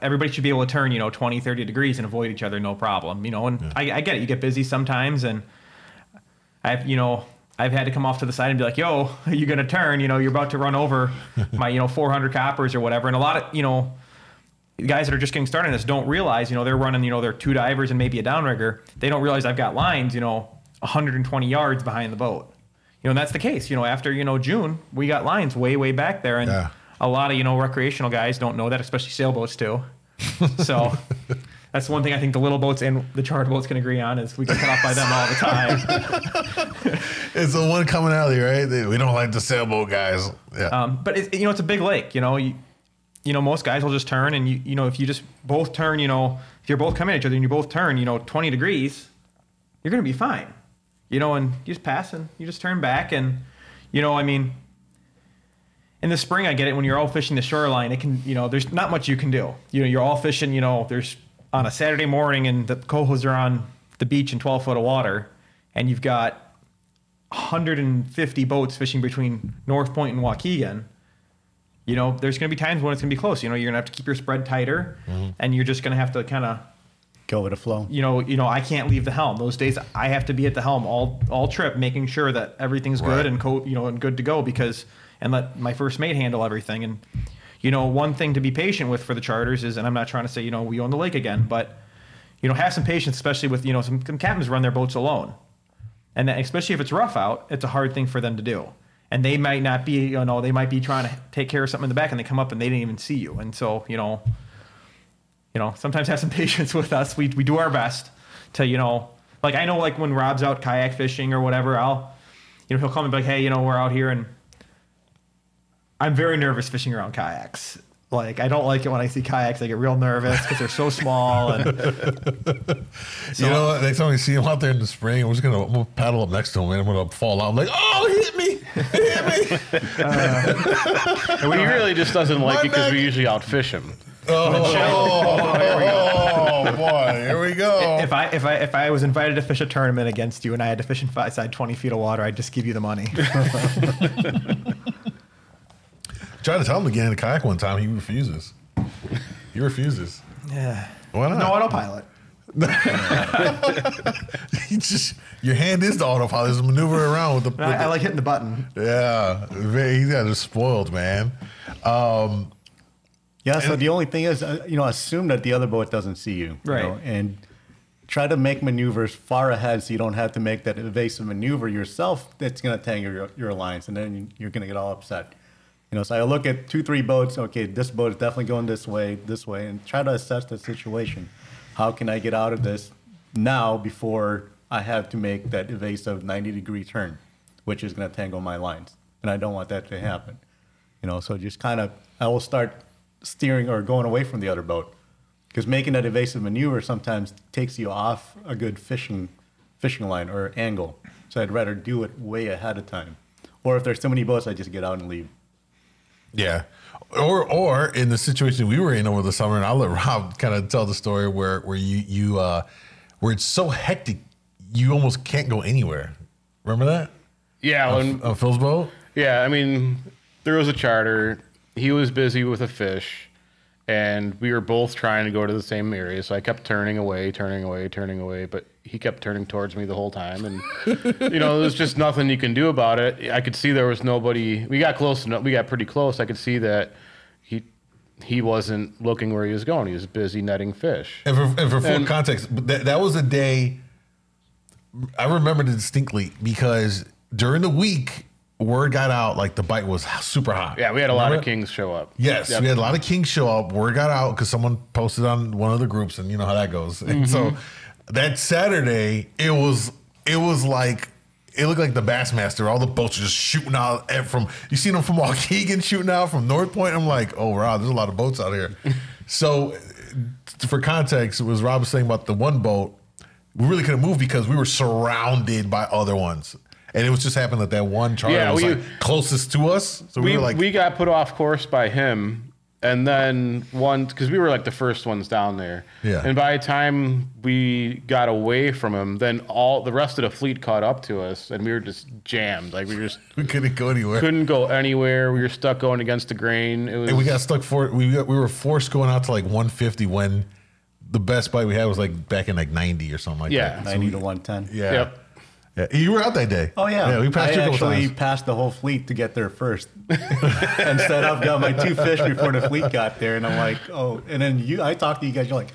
everybody should be able to turn, you know, 20, 30 degrees and avoid each other, no problem. You know, and yeah. I get it. You get busy sometimes, and I've had to come off to the side and be like, yo, are you going to turn? You know, you're about to run over my, you know, 400 coppers or whatever. And a lot of, you know, guys that are just getting started on this don't realize, you know, they're running, you know, their 2 divers and maybe a downrigger. They don't realize I've got lines, you know, 120 yards behind the boat. You know, and that's the case. You know, after, you know, June, we got lines way, way back there. And a lot of, you know, recreational guys don't know that, especially sailboats too. So that's one thing I think the little boats and the charter boats can agree on is we get cut off by them all the time. It's the one commonality, right? We don't like the sailboat guys. Yeah. But you know, it's a big lake. You know, you know, most guys will just turn, and you know, if you just both turn, you know, if you're both coming at each other and you both turn, you know, 20 degrees, you're gonna be fine. You know, and you just pass and you just turn back, and you know, I mean, in the spring, I get it. When you're all fishing the shoreline, it can, you know, there's not much you can do. You know, you're all fishing. You know, there's on a Saturday morning, and the cohos are on the beach in 12 foot of water, and you've got 150 boats fishing between North Point and Waukegan. You know, there's going to be times when it's going to be close. You know, you're going to have to keep your spread tighter, and you're just going to have to kind of go with the flow. You know, I can't leave the helm. Those days, I have to be at the helm all trip, making sure that everything's good and and good to go, because and let my first mate handle everything. And you know, one thing to be patient with for the charters is, and I'm not trying to say, you know, we own the lake again, but you know, have some patience, especially with, you know, some captains run their boats alone, and that, especially if it's rough out, it's a hard thing for them to do. And they might not be, you know, they might be trying to take care of something in the back, and they come up and they didn't even see you. And so, you know, sometimes have some patience with us. We do our best to, you know, like I know, like when Rob's out kayak fishing or whatever, he'll call me and be like, hey, you know, we're out here, and I'm very nervous fishing around kayaks. Like, I don't like it when I see kayaks. I get real nervous because they're so small. And so, you know what? Next time we see him out there in the spring, I'm gonna paddle up next to him, and I'm gonna fall out. I'm like, oh, Well, he really just doesn't like it because we usually outfish him. Oh, boy, here we go. If I was invited to fish a tournament against you and I had to fish inside 20 feet of water, I'd just give you the money. Try to tell him to get in a kayak one time. He refuses. He refuses. Yeah. Why not? No autopilot. Your hand is the autopilot. There's a maneuver around with the. I like hitting the button. Yeah, he's got it spoiled, man. Yeah, so the only thing is, assume that the other boat doesn't see you. Right. And try to make maneuvers far ahead so you don't have to make that evasive maneuver yourself that's going to tangle your lines, and then you're going to get all upset. So I look at 2-3 boats, okay, this boat is definitely going this way, and try to assess the situation. How can I get out of this now before I have to make that evasive 90-degree turn, which is going to tangle my lines? And I don't want that to happen. So just kind of, I will start steering or going away from the other boat, because making that evasive maneuver sometimes takes you off a good fishing line or angle. So I'd rather do it way ahead of time. Or if there's so many boats, I just get out and leave. Yeah. Or in the situation we were in over the summer, and I'll let Rob kind of tell the story where you where it's so hectic you almost can't go anywhere. Remember that? Yeah. On Phil's boat? Yeah, I mean, there was a charter. He was busy with a fish, and we were both trying to go to the same area. So I kept turning away, but he kept turning towards me the whole time. And, there's just nothing you can do about it. I could see there was nobody. We got close enough. We got pretty close. I could see that he wasn't looking where he was going. He was busy netting fish. And for full context, that was a day I remembered it distinctly because during the week, word got out like the bite was super hot. Yeah, we had a lot of kings show up. Yes, we had a lot of kings show up. Word got out because someone posted on one of the groups, and you know how that goes. And so that Saturday, it looked like the Bassmaster. All the boats are just shooting out you see them from Waukegan shooting out from North Point. I'm like, oh, wow, there's a lot of boats out here. So for context, it was Rob was saying about the one boat. We really couldn't move because we were surrounded by other ones. And it was just happened that one charter was closest to us. So we got put off course by him. And then because we were like the first ones down there. Yeah. And by the time we got away from him, then all the rest of the fleet caught up to us, and we were just jammed. Like we couldn't go anywhere. Couldn't go anywhere. We were stuck going against the grain. And we got stuck we were forced going out to like 150 when the best bite we had was like back in like 90 or something like that. 90 to 110. Yeah. Yep. Yeah, you were out that day. Oh yeah, we passed you a couple times. Passed the whole fleet to get there first. Instead, I've got my 2 fish before the fleet got there, and I'm like, oh. And then I talked to you guys. You're like,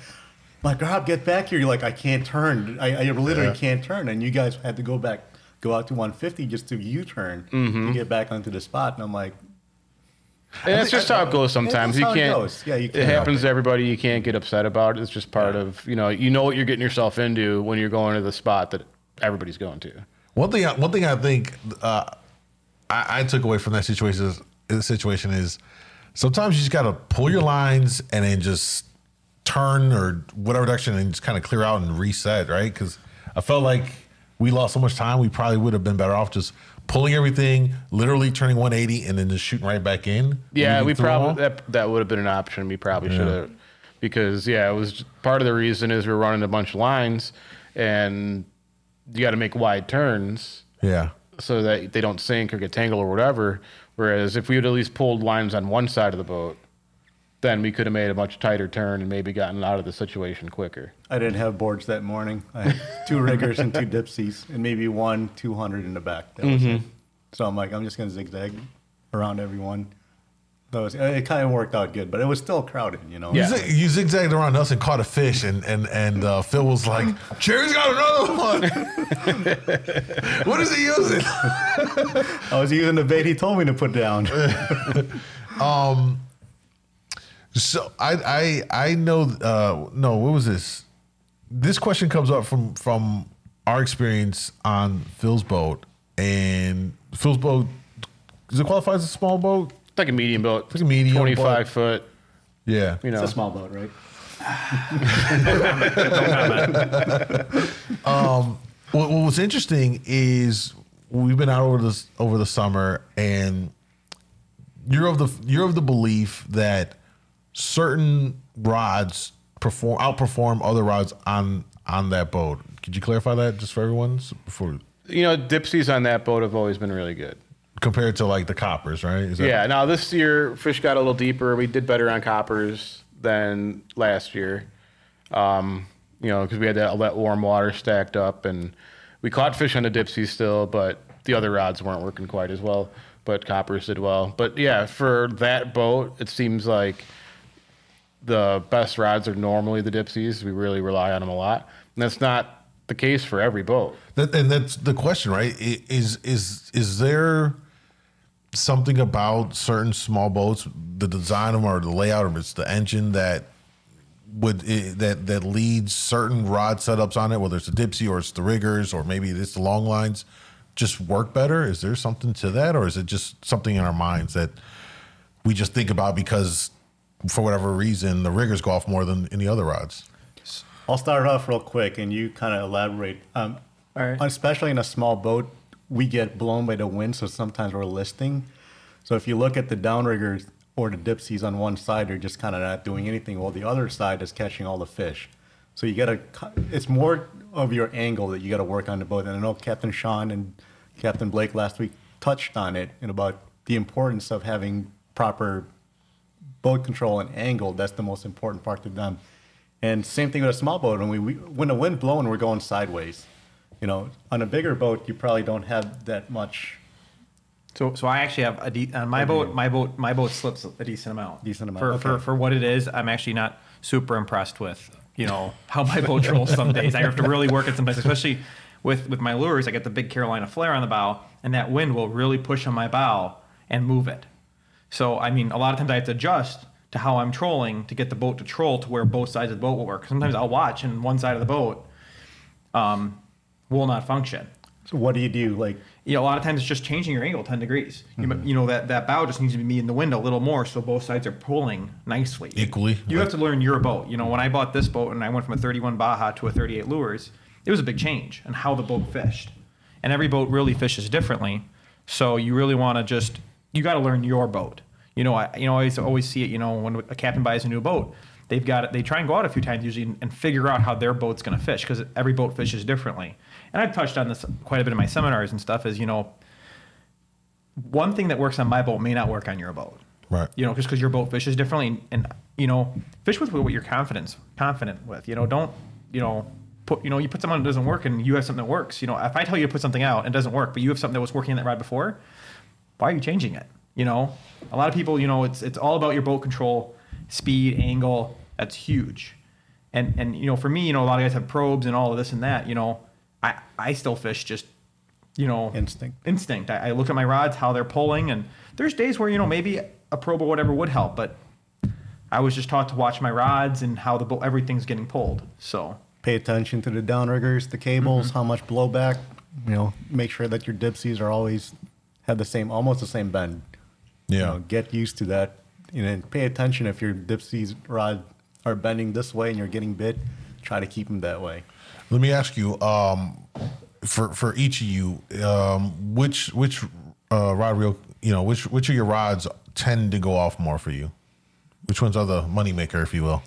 my God, get back here. You're like, I can't turn. I literally can't turn. And you guys had to go out to 150 just to U-turn to get back onto the spot. And I'm like, and that's just how it goes sometimes. You can't. Yeah, you can't. It happens to everybody. You can't get upset about it. It's just part of you know what you're getting yourself into when you're going to the spot that everybody's going to. One thing I think I took away from that situation is sometimes you just got to pull your lines and then just turn or whatever direction and just kind of clear out and reset, right? Because I felt like we lost so much time. We probably would have been better off just pulling everything, literally turning 180 and then just shooting right back in. Yeah, we probably that would have been an option. We probably should have, because it was part of the reason is we're running a bunch of lines and you got to make wide turns. Yeah. So that they don't sink or get tangled or whatever. Whereas if we had at least pulled lines on one side of the boat, then we could have made a much tighter turn and maybe gotten out of the situation quicker. I didn't have boards that morning. I had 2 riggers and 2 dipsies and maybe 1 200 in the back. That was it. So I'm like, I'm just going to zigzag around everyone. It kind of worked out good, but it was still crowded, you know. Yeah. You zigzagged around us and caught a fish, and Phil was like, "Jerry's got another one." What is he using? I was using the bait he told me to put down. So I know. No, what was this? This question comes up from our experience on Phil's boat, and Phil's boat, does it qualify as a small boat? It's like a medium boat. It's like a medium 25 foot. Yeah. It's a small boat, right? What was interesting is we've been out over the summer, and you're of the belief that certain rods outperform other rods on that boat. Could you clarify that just for everyone before? Dipsies on that boat have always been really good compared to like the coppers, right? Yeah. Now this year, fish got a little deeper. We did better on coppers than last year. Because we had all that warm water stacked up, and we caught fish on the dipsies still, but the other rods weren't working quite as well. But coppers did well. But yeah, for that boat, it seems like the best rods are normally the dipsies. We really rely on them a lot, and that's not the case for every boat. And that's the question, right? Is there something about certain small boats, the design of them or the layout, or it's the engine that leads certain rod setups on it, whether it's the dipsy or it's the riggers or maybe it's the long lines, just work better? Is there something to that, or is it just something in our minds that we just think about because for whatever reason the riggers go off more than any other rods? I'll start off real quick and you kind of elaborate. All right. Especially in a small boat, we get blown by the wind, so sometimes we're listing. So if you look at the downriggers or the dipsies on one side, they're just kind of not doing anything, while the other side is catching all the fish. So it's more of your angle that you got to work on the boat. And I know Captain Sean and Captain Blake last week touched on it and about the importance of having proper boat control and angle. That's the most important part to them. And same thing with a small boat. When the wind's blowing, we're going sideways. On a bigger boat, you probably don't have that much. So I actually have on my boat. My boat slips a decent amount. For what it is. I'm actually not super impressed with how my boat rolls some days. I have to really work it sometimes, especially with my lures. I get the big Carolina flare on the bow, and that wind will really push on my bow and move it. So a lot of times I have to adjust to how I'm trolling to get the boat to troll to where both sides of the boat will work. Sometimes I'll watch and one side of the boat will not function. So what do you do? A lot of times it's just changing your angle 10 degrees. Mm-hmm. That bow just needs to be in the wind a little more so both sides are pulling nicely. Equally. You have to learn your boat. When I bought this boat and I went from a 31 Baja to a 38 Lures, it was a big change in how the boat fished. And every boat really fishes differently. So you really want to you got to learn your boat. I always see it, when a captain buys a new boat, they try and go out a few times usually and figure out how their boat's going to fish, because every boat fishes differently. And I've touched on this quite a bit in my seminars and stuff is, one thing that works on my boat may not work on your boat. Right. Just because your boat fishes differently and fish with what you're confident with. Don't, you put something that doesn't work and you have something that works. If I tell you to put something out and it doesn't work, but you have something that was working on that rod before, why are you changing it? A lot of people, it's all about your boat control, speed, angle. That's huge. And for me, a lot of guys have probes and all of this and that. I still fish just, instinct. I look at my rods, how they're pulling, and there's days where, maybe a probe or whatever would help, but I was just taught to watch my rods and how everything's getting pulled. So pay attention to the downriggers, the cables, how much blowback. Make sure that your dipsies are always have almost the same bend. Yeah. Get used to that. And pay attention if your dipsies rod are bending this way and you're getting bit. Try to keep them that way. Let me ask you, for each of you, which rod reel, which of your rods tend to go off more for you? Which ones are the moneymaker, if you will?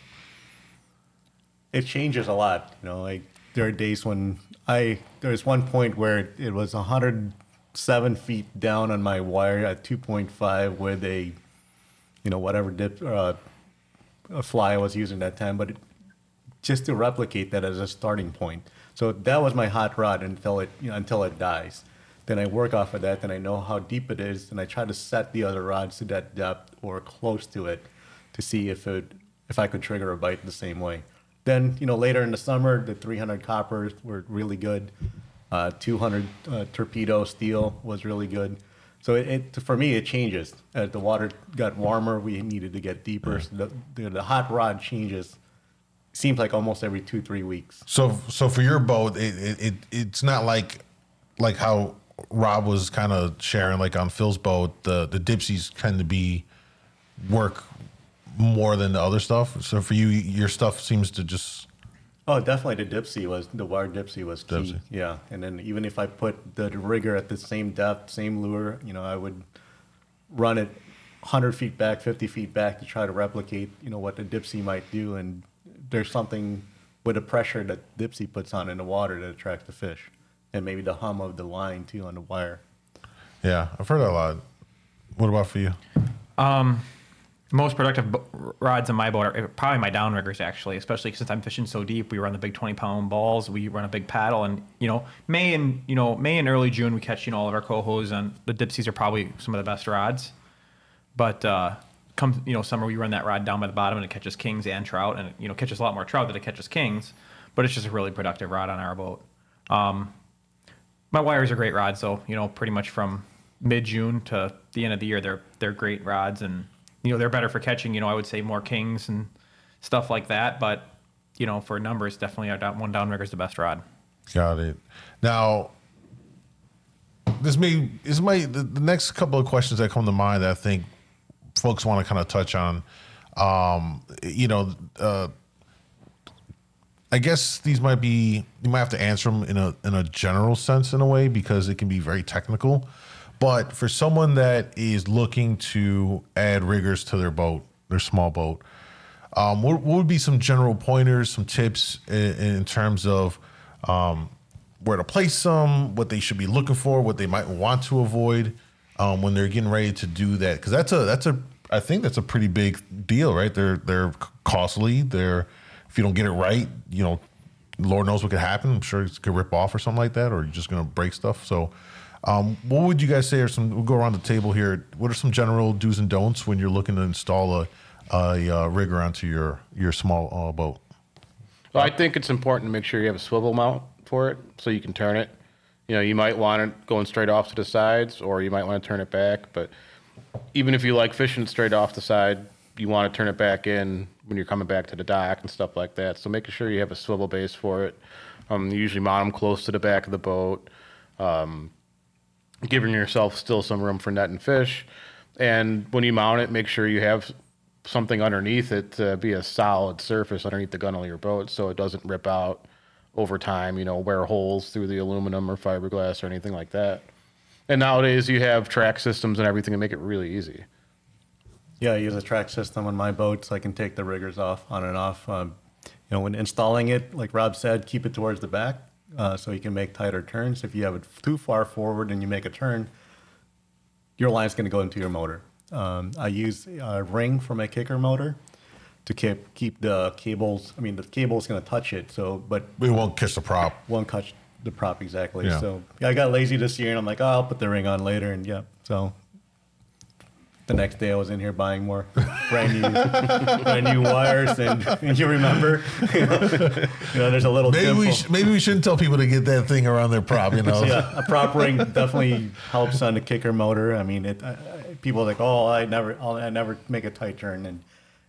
It changes a lot. There are days when there's one point where it was 107 feet down on my wire at 2.5 with a, whatever dip a fly I was using that time, but just to replicate that as a starting point. So that was my hot rod until it dies. Then I work off of that, then I know how deep it is, and I try to set the other rods to that depth or close to it to see if I could trigger a bite the same way. Then, later in the summer, the 300 coppers were really good. 200 torpedo steel was really good. So for me, it changes. As the water got warmer, we needed to get deeper. So the hot rod changes. Seems like almost every 2-3 weeks. So for your boat, it's not like how Rob was kind of sharing, like on Phil's boat, the dipsies tend to work more than the other stuff. So for you, your stuff seems to just Oh, definitely the wire dipsy was key. Dipsy. Yeah, and then even if I put the rigger at the same depth, same lure, I would run it 100 feet back, 50 feet back to try to replicate, what the dipsy might do. And there's something with the pressure that dipsy puts on in the water that attracts the fish, and maybe the hum of the line too on the wire. Yeah, I've heard that a lot. What about for you? Most productive rods in my boat are probably my downriggers, actually, especially since I'm fishing so deep. We run the big 20-pound balls. We run a big paddle, and May and early June we catch all of our cohos, and the dipsies are probably some of the best rods. But come summer, we run that rod down by the bottom, and it catches kings and trout, and it catches a lot more trout than it catches kings. But it's just a really productive rod on our boat. My wires are great rods, so pretty much from mid-June to the end of the year, they're great rods, and they're better for catching, I would say more kings and stuff like that. But, for numbers, definitely one downrigger is the best rod. Got it. Now, the next couple of questions that come to mind that I think folks want to kind of touch on. I guess these might be, you might have to answer them in a general sense in a way, because it can be very technical. But for someone that is looking to add riggers to their boat, their small boat, what would be some general pointers, some tips in terms of where to place them, what they should be looking for, what they might want to avoid when they're getting ready to do that? Because I think that's a pretty big deal, right? They're costly. If you don't get it right, Lord knows what could happen. I'm sure it could rip off or something like that, or you're just going to break stuff. So. What would you guys say we'll go around the table here. What are some general do's and don'ts when you're looking to install a rigger onto your small boat? Well, I think it's important to make sure you have a swivel mount for it so you can turn it. You might want it going straight off to the sides, or you might want to turn it back. But even if you like fishing straight off the side, you want to turn it back in when you're coming back to the dock and stuff like that. So making sure you have a swivel base for it. You usually mount them close to the back of the boat. Giving yourself still some room for net and fish. And when you mount it, make sure you have something underneath it to be a solid surface underneath the gunnel of your boat so it doesn't rip out over time, wear holes through the aluminum or fiberglass or anything like that. And nowadays you have track systems and everything to make it really easy. Yeah, I use a track system on my boat so I can take the riggers off, on and off. When installing it, like Rob said, keep it towards the back. So you can make tighter turns. If you have it too far forward and you make a turn, your line's going to go into your motor. I use a ring for my kicker motor to keep the cables. I mean, the cable's going to touch it, but We won't catch the prop. won't catch the prop exactly. Yeah. So I got lazy this year, and I'm like, I'll put the ring on later, and so. The next day I was in here buying more brand new wires, and you remember, there's a little Maybe we shouldn't tell people to get that thing around their prop. Yeah, a prop ring definitely helps on the kicker motor. I mean, people are like, I never make a tight turn, and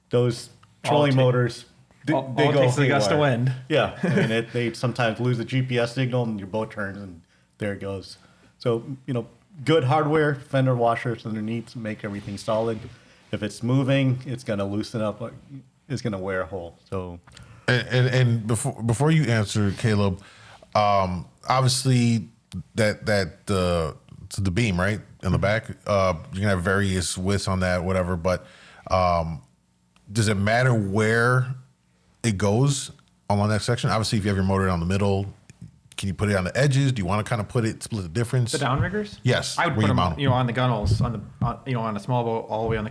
those trolling motors, they go takes the gust of haywire. wind. Yeah, I mean, they sometimes lose the GPS signal, and your boat turns, and there it goes. So good hardware, fender washers underneath to make everything solid. If it's moving, it's going to loosen up. It's going to wear a hole. So, and before you answer, Caleb, obviously the beam, right, in the back, you're gonna have various widths on that, whatever. But does it matter where it goes along that section? Obviously, if you have your motor down the middle, can you put it on the edges? Do you want to kind of split the difference? The downriggers? Yes. I would put them on the gunnels, on a small boat, all the way on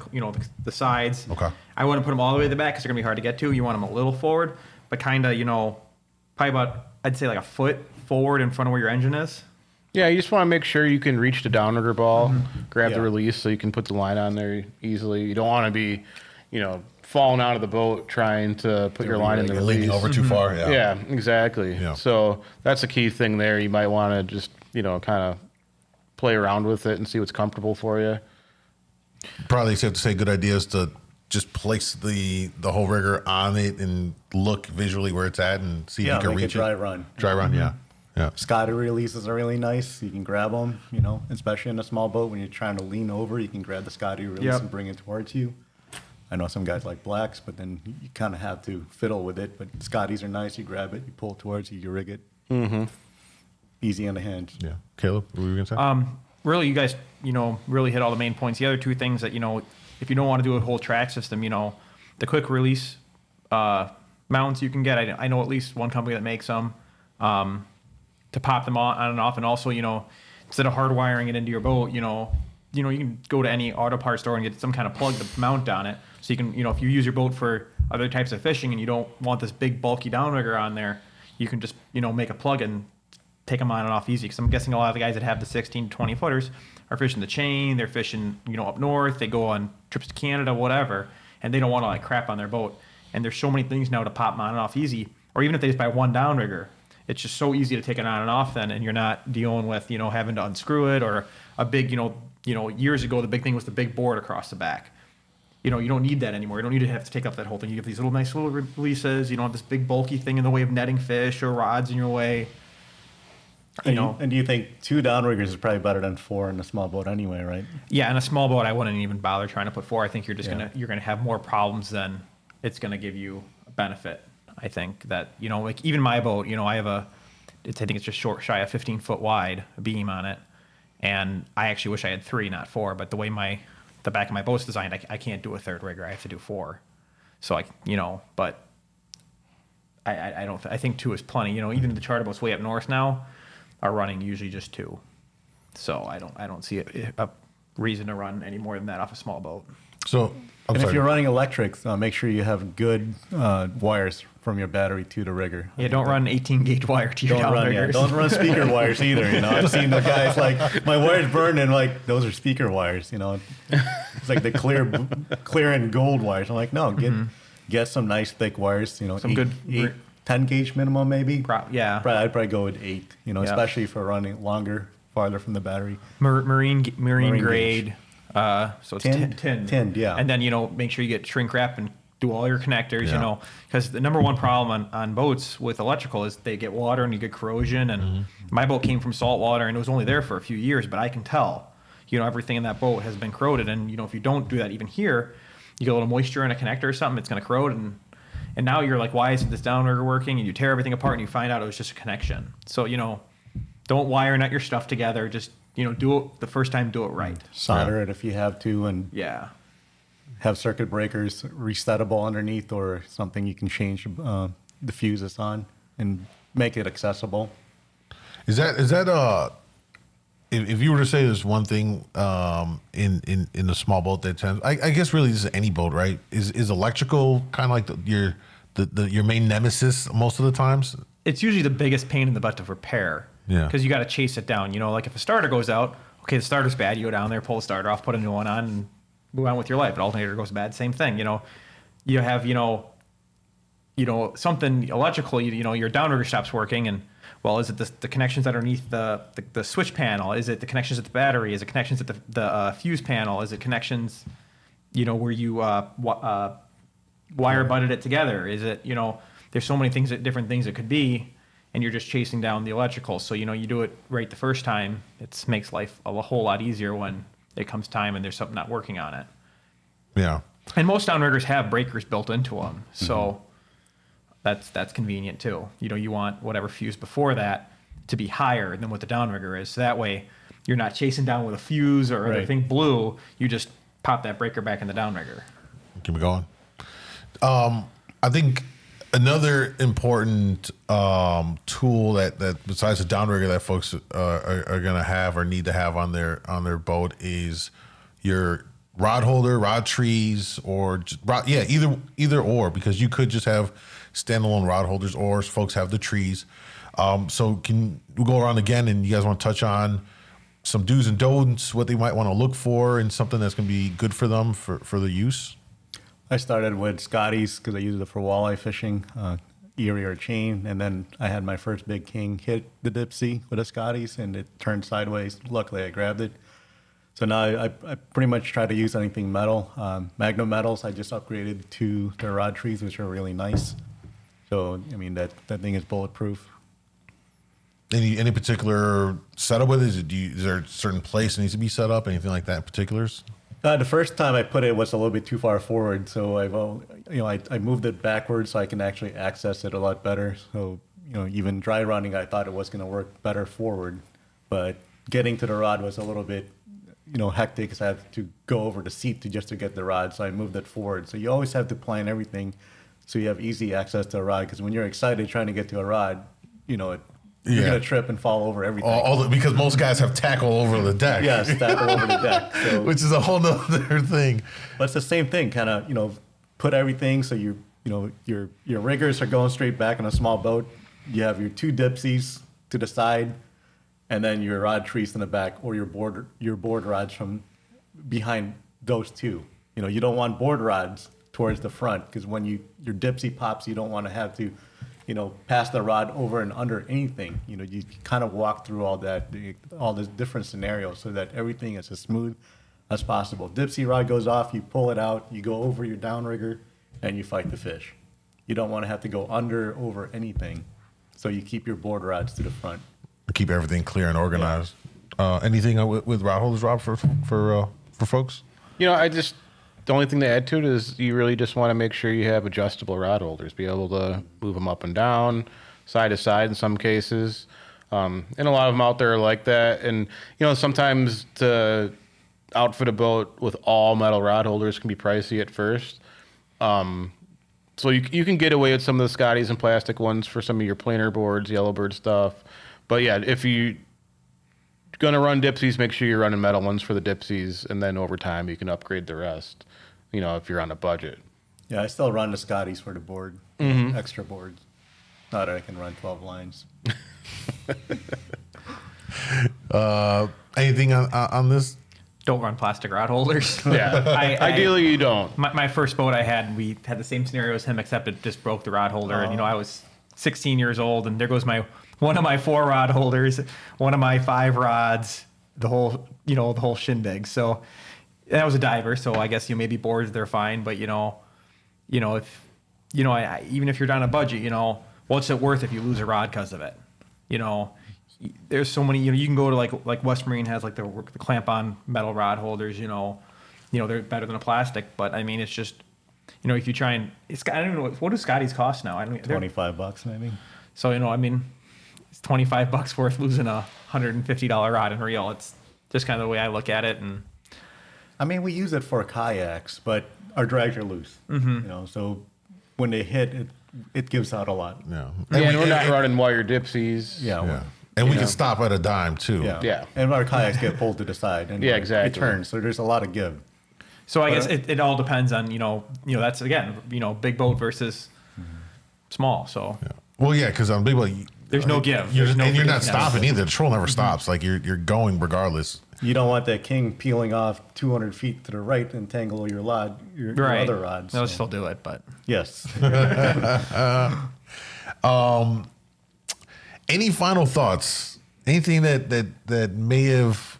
the sides. Okay. I wouldn't put them all the way to the back because they're gonna be hard to get to. You want them a little forward, but kind of probably about, I'd say, like a foot forward in front of where your engine is. Yeah, you just want to make sure you can reach the downrigger ball, grab the Yeah. release so you can put the line on there easily. You don't want to be, falling out of the boat trying to put your line in the You're release. leaning over too far. Yeah. Yeah, exactly. Yeah. So that's a key thing there. You might want to just, kind of play around with it and see what's comfortable for you. Probably safe to say good idea is to just place the whole rigger on it and look visually where it's at and see if you can make reach a dry it. run. Dry run, yeah. Yeah. Scotty releases are really nice. You can grab them, especially in a small boat when you're trying to lean over. You can grab the Scotty release Yep. and bring it towards you. I know some guys like blacks, but then you kind of have to fiddle with it. But Scotties are nice. You grab it, you pull towards you rig it. Mm-hmm. Easy on the hands. Yeah. Caleb, what were you going to say? Really, you guys, really hit all the main points. The other two things that, if you don't want to do a whole track system, the quick release mounts you can get. I know at least one company that makes them to pop them on and off. And also, instead of hardwiring it into your boat, you can go to any auto parts store and get some kind of plug to mount on it. So you can, if you use your boat for other types of fishing and you don't want this big bulky downrigger on there, you can just, make a plug and take them on and off easy. Because I'm guessing a lot of the guys that have the 16 to 20 footers are fishing the chain. They're fishing, up north. They go on trips to Canada, whatever, and they don't want to like crap on their boat. And there's so many things now to pop them on and off easy. Or even if they just buy one downrigger, it's just so easy to take it on and off then, and you're not dealing with, having to unscrew it or a big, years ago, the big thing was the big board across the back. You don't need that anymore. You don't need to have to take up that whole thing. You have these nice little releases. You don't have this big bulky thing in the way of netting fish or rods in your way. And do you think 2 downriggers is probably better than 4 in a small boat anyway, right? Yeah, in a small boat, I wouldn't even bother trying to put 4. I think you're just you're gonna have more problems than it's gonna give you a benefit. I think that like even my boat, I have I think it's just short shy of 15 foot wide beam on it, and I actually wish I had 3, not 4. But the way the back of my boat's designed, I can't do a third rigger. I have to do 4. So but I don't. I think 2 is plenty. Even the charter boats way up north now are running usually just 2. So I don't see a reason to run any more than that off a small boat. So, if you're running electric, make sure you have good wires from your battery to the rigger. Yeah, don't run 18 gauge wire to your downriggers. Don't run speaker wires either. I've seen the guys like my wires burn and like those are speaker wires. It's like the clear and gold wires. I'm like, no, get some nice thick wires. Some good 10 gauge minimum maybe. Yeah, I'd probably go with 8. Especially for running longer, farther from the battery. Marine grade. Gauge. So it's tinned, yeah. And then, make sure you get shrink wrap and do all your connectors, because the number one problem on boats with electrical is they get water and you get corrosion. And my boat came from salt water and it was only there for a few years, but I can tell, everything in that boat has been corroded. And, if you don't do that even here, you get a little moisture in a connector or something, it's going to corrode. And now you're like, why isn't this downrigger working? And you tear everything apart and you find out it was just a connection. So, don't wire nut your stuff together. Just, do it the first time, do it right. Solder it if you have to, and have circuit breakers resettable underneath or something you can change the fuses on and make it accessible. Is that if you were to say there's one thing in a small boat that tends, I guess really this is any boat, right? Is electrical kind of like your main nemesis most of the times? It's usually the biggest pain in the butt to repair. Yeah. Because you got to chase it down. Like if a starter goes out, okay, the starter's bad. You go down there, pull the starter off, put a new one on, and move on with your life. An alternator goes bad, same thing. You have something electrical. Your downrigger stops working, and well, is it the connections underneath the switch panel? Is it the connections at the battery? Is it connections at the fuse panel? Is it connections, where you wire butted it together? Is it there's so many things different things it could be. And you're just chasing down the electrical. So, you do it right the first time. It makes life a whole lot easier when it comes time and there's something not working on it. Yeah. And most downriggers have breakers built into them. So that's convenient too. You want whatever fuse before that to be higher than what the downrigger is. So that way you're not chasing down with a fuse or the thing blew. You just pop that breaker back in the downrigger. Keep it going. I think another important tool that besides the downrigger that folks are going to have or need to have on their boat is your rod holder, rod trees, or either or, because you could just have standalone rod holders, or folks have the trees. So can we go around again, and you guys want to touch on some do's and don'ts, what they might want to look for, and something that's going to be good for them for the use? I started with Scotties because I used it for walleye fishing, erie or chain, and then I had my first big king hit the dip sea with a Scotties, and it turned sideways. Luckily, I grabbed it. So now I pretty much try to use anything metal. Magnum metals, I just upgraded to their rod trees, which are really nice. So, I mean, that thing is bulletproof. Any particular setup with it? Is there a certain place it needs to be set up? Anything like that in particulars? The first time I put it was a little bit too far forward, so I moved it backwards so I can actually access it a lot better. So even dry running, I thought it was going to work better forward, but getting to the rod was a little bit hectic because I had to go over the seat to get the rod, so I moved it forward. So you always have to plan everything so you have easy access to a rod, because when you're excited trying to get to a rod, you're going to trip and fall over everything. Because most guys have tackle over the deck. Yes, tackle over the deck. So, which is a whole nother thing. But it's the same thing, kind of, put everything so your riggers are going straight back on a small boat. You have your 2 dipsies to the side, and then your rod trees in the back, or your board rods from behind those 2. You don't want board rods towards the front, because when your dipsy pops, you don't want to have to pass the rod over and under anything. You kind of walk through all the different scenarios so that everything is as smooth as possible. Dipsy rod goes off, you pull it out, you go over your downrigger, and you fight the fish. You don't want to have to go under, over anything. So you keep your board rods to the front. Keep everything clear and organized. Yeah. Anything with rod holders, Rob, for folks? The only thing to add to it is you really just want to make sure you have adjustable rod holders, be able to move them up and down, side to side in some cases. And a lot of them out there are like that. And, sometimes to outfit a boat with all metal rod holders can be pricey at first. So you can get away with some of the Scotties and plastic ones for some of your planer boards, Yellowbird stuff. But yeah, if you're going to run dipsies, make sure you're running metal ones for the dipsies, and then over time you can upgrade the rest, if you're on a budget. Yeah, I still run the Scotties for the board, extra boards. Not that I can run 12 lines. Anything on this? Don't run plastic rod holders. Yeah, ideally you don't. My first boat I had, we had the same scenario as him, except it just broke the rod holder. And I was 16 years old, and there goes one of my 4 rod holders, one of my 5 rods, the whole shindig. So that was a diver. So I guess maybe boards, they're fine. But if even if you're down a budget, what's it worth if you lose a rod because of it? There's so many. You can go to like West Marine has like the clamp on metal rod holders. They're better than a plastic. But I mean, it's just if you try and I don't even know what do Scotties cost now. I don't. $25 maybe. So it's $25 worth losing a $150 rod and reel. It's just kind of the way I look at it. And I mean, we use it for kayaks, but our drags are loose. So when they hit, it gives out a lot. Yeah, and we're not running wire dipsies. Yeah. And we can stop at a dime too. Yeah. And our kayaks get pulled to the side. And exactly. It turns, so there's a lot of give. So I guess it all depends on that's again big boat versus small. So well, because on big boat there's no give. You're not stopping either. The troll never stops. Like you're going regardless. You don't want that king peeling off 200 feet to the right and tangle your other rods. They'll still do it, but yes. Any final thoughts? Anything that may have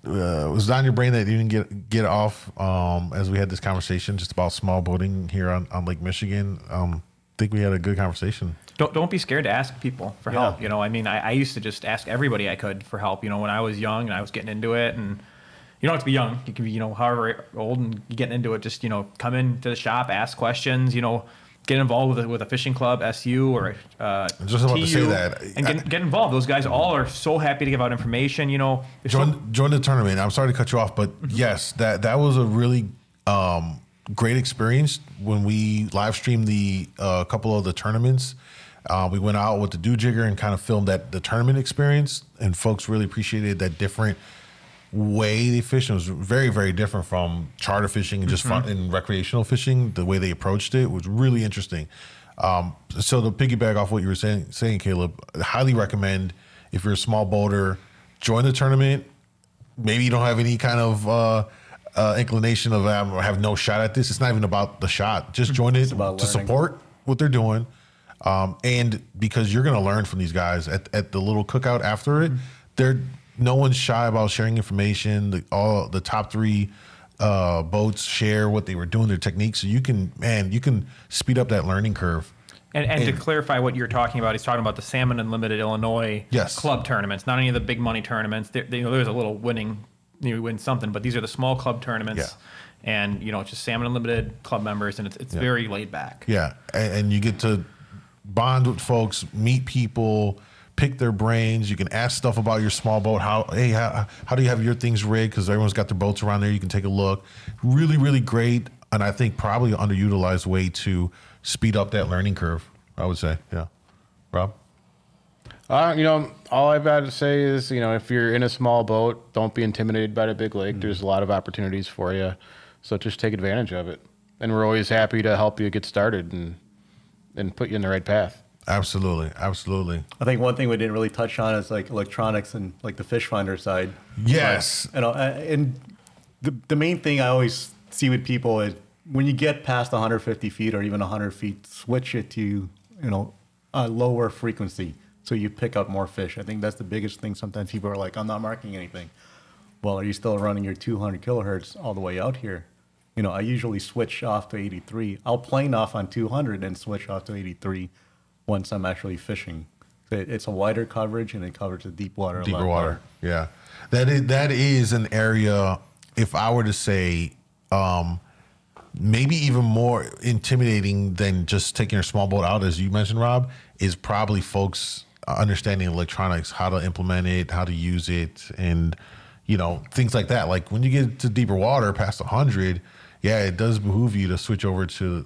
was on your brain that you didn't get off as we had this conversation just about small boating here on Lake Michigan? I think we had a good conversation. Don't be scared to ask people for help. I used to just ask everybody I could for help. When I was young and I was getting into it, and you don't have to be young. You can be however old and you're getting into it. Just come into the shop, ask questions. Get involved with a fishing club, SU or just about TU, to say that, and get involved. Those guys all are so happy to give out information. Join the tournament. I'm sorry to cut you off, but yes, that was a really great experience when we live streamed the couple of the tournaments. We went out with the Downriggers and kind of filmed the tournament experience, and folks really appreciated that different way they fish. It was very, very different from charter fishing and just fun and recreational fishing. The way they approached it was really interesting. So to piggyback off what you were saying, Caleb, I highly recommend if you're a small boater, join the tournament. Maybe you don't have any kind of inclination of have no shot at this. It's not even about the shot. Just join it to support what they're doing. And because you're going to learn from these guys at the little cookout after it, no one's shy about sharing information. The top 3 boats share what they were doing, their techniques. So you can speed up that learning curve. And to clarify what you're talking about, he's talking about the Salmon Unlimited Illinois club tournaments, not any of the big money tournaments. There's a little winning you win something. But these are the small club tournaments, and it's just Salmon Unlimited club members, and it's very laid back. Yeah, and you get to bond with folks, meet people, pick their brains. You can ask stuff about your small boat. How do you have your things rigged? Because everyone's got their boats around there. You can take a look. Really, really great, and I think probably an underutilized way to speed up that learning curve, I would say. Yeah. Rob? All I've got to say is, if you're in a small boat, don't be intimidated by the big lake. There's a lot of opportunities for you. So just take advantage of it. And we're always happy to help you get started and put you in the right path. Absolutely. Absolutely. I think one thing we didn't really touch on is like electronics and like the fish finder side. Yes. And the main thing I always see with people is when you get past 150 feet or even 100 feet, switch it to, a lower frequency so you pick up more fish. I think that's the biggest thing. Sometimes people are like, I'm not marking anything. Well, are you still running your 200 kilohertz all the way out here? I usually switch off to 83. I'll plane off on 200 and switch off to 83 once I'm actually fishing. It's a wider coverage, and it covers the deep water. Deeper water, yeah. That is an area, if I were to say, maybe even more intimidating than just taking your small boat out, as you mentioned, Rob, is probably folks understanding electronics, how to implement it, how to use it, and things like that. Like when you get to deeper water past 100, yeah, it does behoove you to switch over to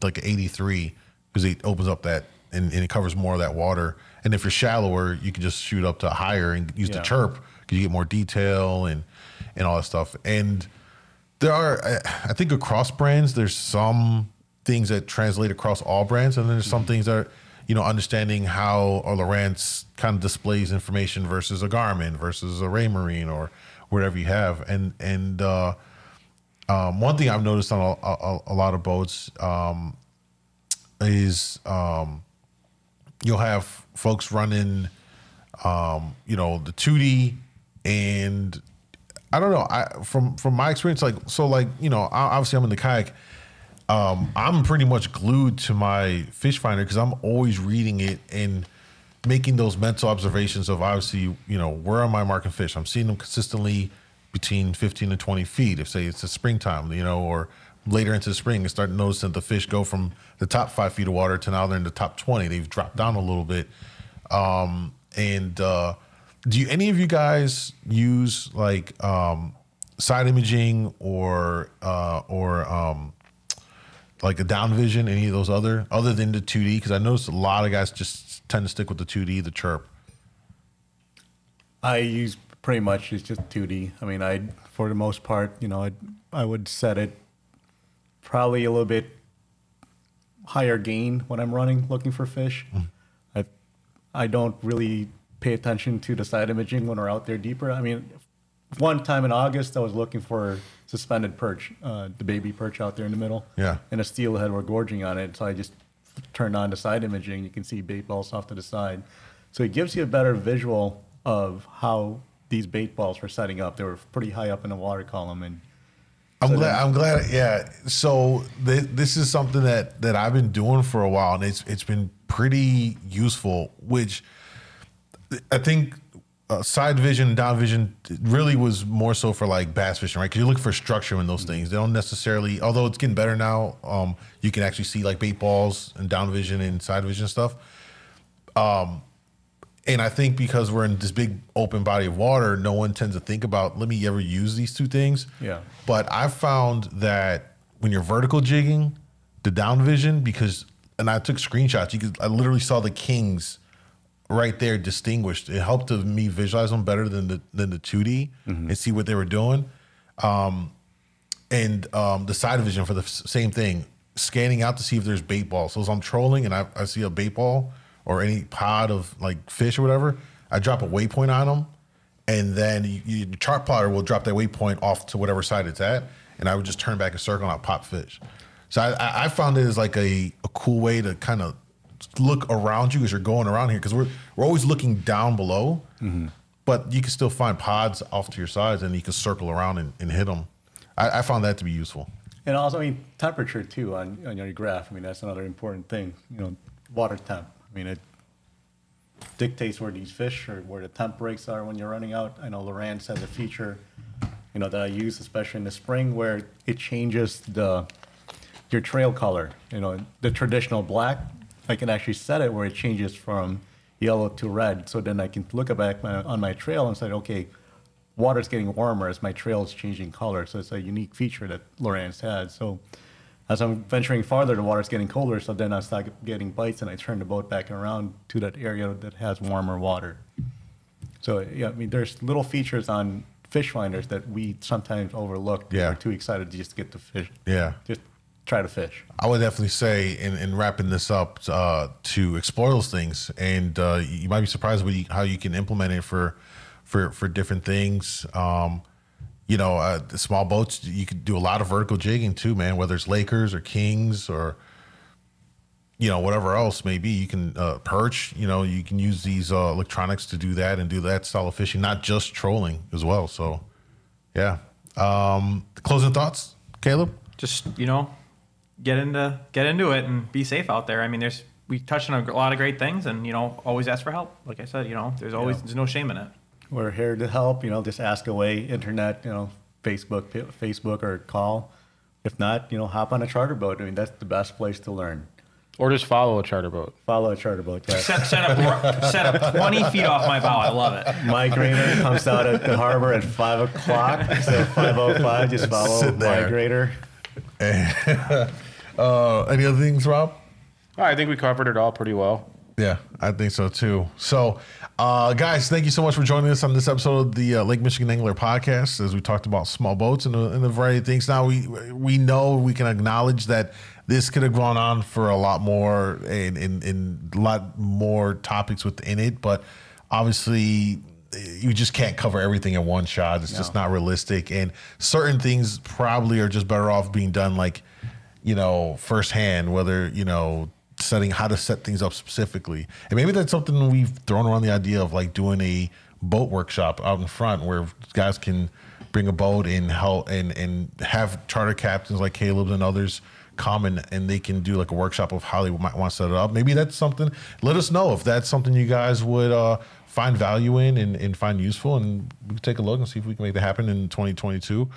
like 83 because it opens up that and it covers more of that water. And if you're shallower, you can just shoot up to higher and use the chirp because you get more detail and all that stuff. And there are, I think across brands, there's some things that translate across all brands, and then there's some things that are, understanding how a Lowrance kind of displays information versus a Garmin versus a Raymarine or whatever you have. And one thing I've noticed on a lot of boats is you'll have folks running, the 2D, and I don't know. From my experience, obviously I'm in the kayak. I'm pretty much glued to my fish finder because I'm always reading it and making those mental observations of obviously, where am I marking fish? I'm seeing them consistently between 15 and 20 feet. If say it's a springtime, or later into the spring, and start noticing the fish go from the top 5 feet of water to now they're in the top 20. They've dropped down a little bit. Do any of you guys use like side imaging or like a down vision, any of those other than the 2D? Because I noticed a lot of guys just tend to stick with the 2D, the chirp. I use pretty much it's just 2D. I mean, for the most part, I would set it probably a little bit higher gain when I'm running, looking for fish. I don't really pay attention to the side imaging when we're out there deeper. I mean, one time in August, I was looking for suspended perch, the baby perch out there in the middle. Yeah. And a steelhead were gorging on it. So I just turned on the side imaging. You can see bait balls off to the side. So it gives you a better visual of how these bait balls were setting up. They were pretty high up in the water column. And I'm glad. Yeah. So this is something that I've been doing for a while, and it's been pretty useful, which I think side vision and down vision really was more so for like bass fishing, right? Because you're looking for structure in those things. They don't necessarily, although it's getting better now, you can actually see like bait balls and down vision and side vision stuff. And I think because we're in this big open body of water, no one tends to think about, let me ever use these two things. Yeah. But I've found that when you're vertical jigging, the down vision, and I took screenshots, I literally saw the kings right there distinguished. It helped me visualize them better than the 2D and see what they were doing. And the side vision for the same thing, scanning out to see if there's bait balls. So as I'm trolling and I see a bait ball or any pod of like fish or whatever, I drop a waypoint on them, and then your chart plotter will drop that waypoint off to whatever side it's at, and I would just turn back a circle and I'll pop fish. So I found it as like a cool way to kind of look around you as you're going around here, because we're always looking down below, but you can still find pods off to your sides, and you can circle around and hit them. I found that to be useful. And also, I mean, temperature too on your graph. I mean, that's another important thing. Water temp. I mean, dictates where these fish or where the temp breaks are when you're running out. I know Lowrance has a feature, that I use, especially in the spring, where it changes your trail color. The traditional black, I can actually set it where it changes from yellow to red. So then I can look back on my trail and say, okay, water's getting warmer as my trail is changing color. So it's a unique feature that Lowrance has. So as I'm venturing farther, the water's getting colder. So then I start getting bites and I turn the boat back around to that area that has warmer water. So yeah, I mean, there's little features on fish finders that we sometimes overlook. Yeah. We're too excited to just get the fish. Yeah. Just try to fish. I would definitely say, in wrapping this up, to explore those things, and you might be surprised how you can implement it for different things. The small boats, you could do a lot of vertical jigging too, man. Whether it's Lakers or Kings or whatever else maybe, you can perch. You can use these electronics to do that and do that style of fishing, not just trolling as well. So, yeah. Closing thoughts, Caleb? Just get into it and be safe out there. I mean, we touched on a lot of great things, and always ask for help. Like I said, there's no shame in it. We're here to help. Just ask away. Internet, Facebook or call. If not, hop on a charter boat. I mean, that's the best place to learn. Or just follow a charter boat. Follow a charter boat. Yeah. Set up 20 feet off my bow. I love it. Migrator comes out at the harbor at 5 o'clock. So 5:05, just follow Migrator. Any other things, Rob? I think we covered it all pretty well. Yeah, I think so too. So, guys, thank you so much for joining us on this episode of the Lake Michigan Angler Podcast, as we talked about small boats and a variety of things. Now we know, we can acknowledge that this could have gone on for a lot more and a lot more topics within it, but obviously you just can't cover everything in one shot. It's just not realistic, and certain things probably are just better off being done firsthand, whether how to set things up specifically. And maybe that's something we've thrown around, the idea of doing a boat workshop out in front where guys can bring a boat and help and have charter captains like Caleb's and others come and they can do a workshop of how they might want to set it up. Maybe that's something. Let us know if that's something you guys would find value in and find useful, and we can take a look and see if we can make that happen in 2022.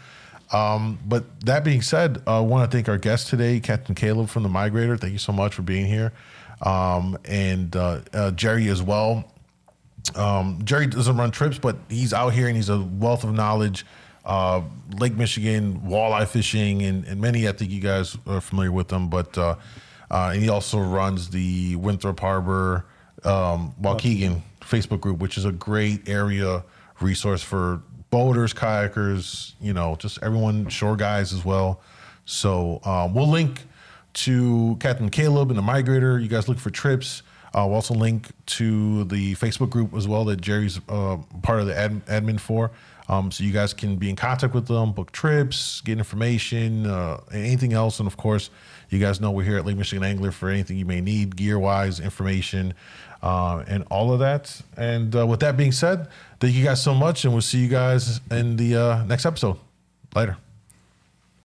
But that being said, I want to thank our guest today, Captain Caleb from the Migrator. Thank you so much for being here. And Jerry as well. Jerry doesn't run trips, but he's out here and he's a wealth of knowledge. Lake Michigan, walleye fishing, and many, I think you guys are familiar with them, but and he also runs the Winthrop Harbor Waukegan Facebook group, which is a great area resource for boaters, kayakers, just everyone, shore guys as well. So we'll link to Captain Caleb and the Migrator. You guys look for trips. We'll also link to the Facebook group as well that Jerry's part of the admin for. So you guys can be in contact with them, book trips, get information, anything else. And of course, you guys know we're here at Lake Michigan Angler for anything you may need, gear-wise, information, and all of that. And with that being said, thank you guys so much, and we'll see you guys in the next episode. Later.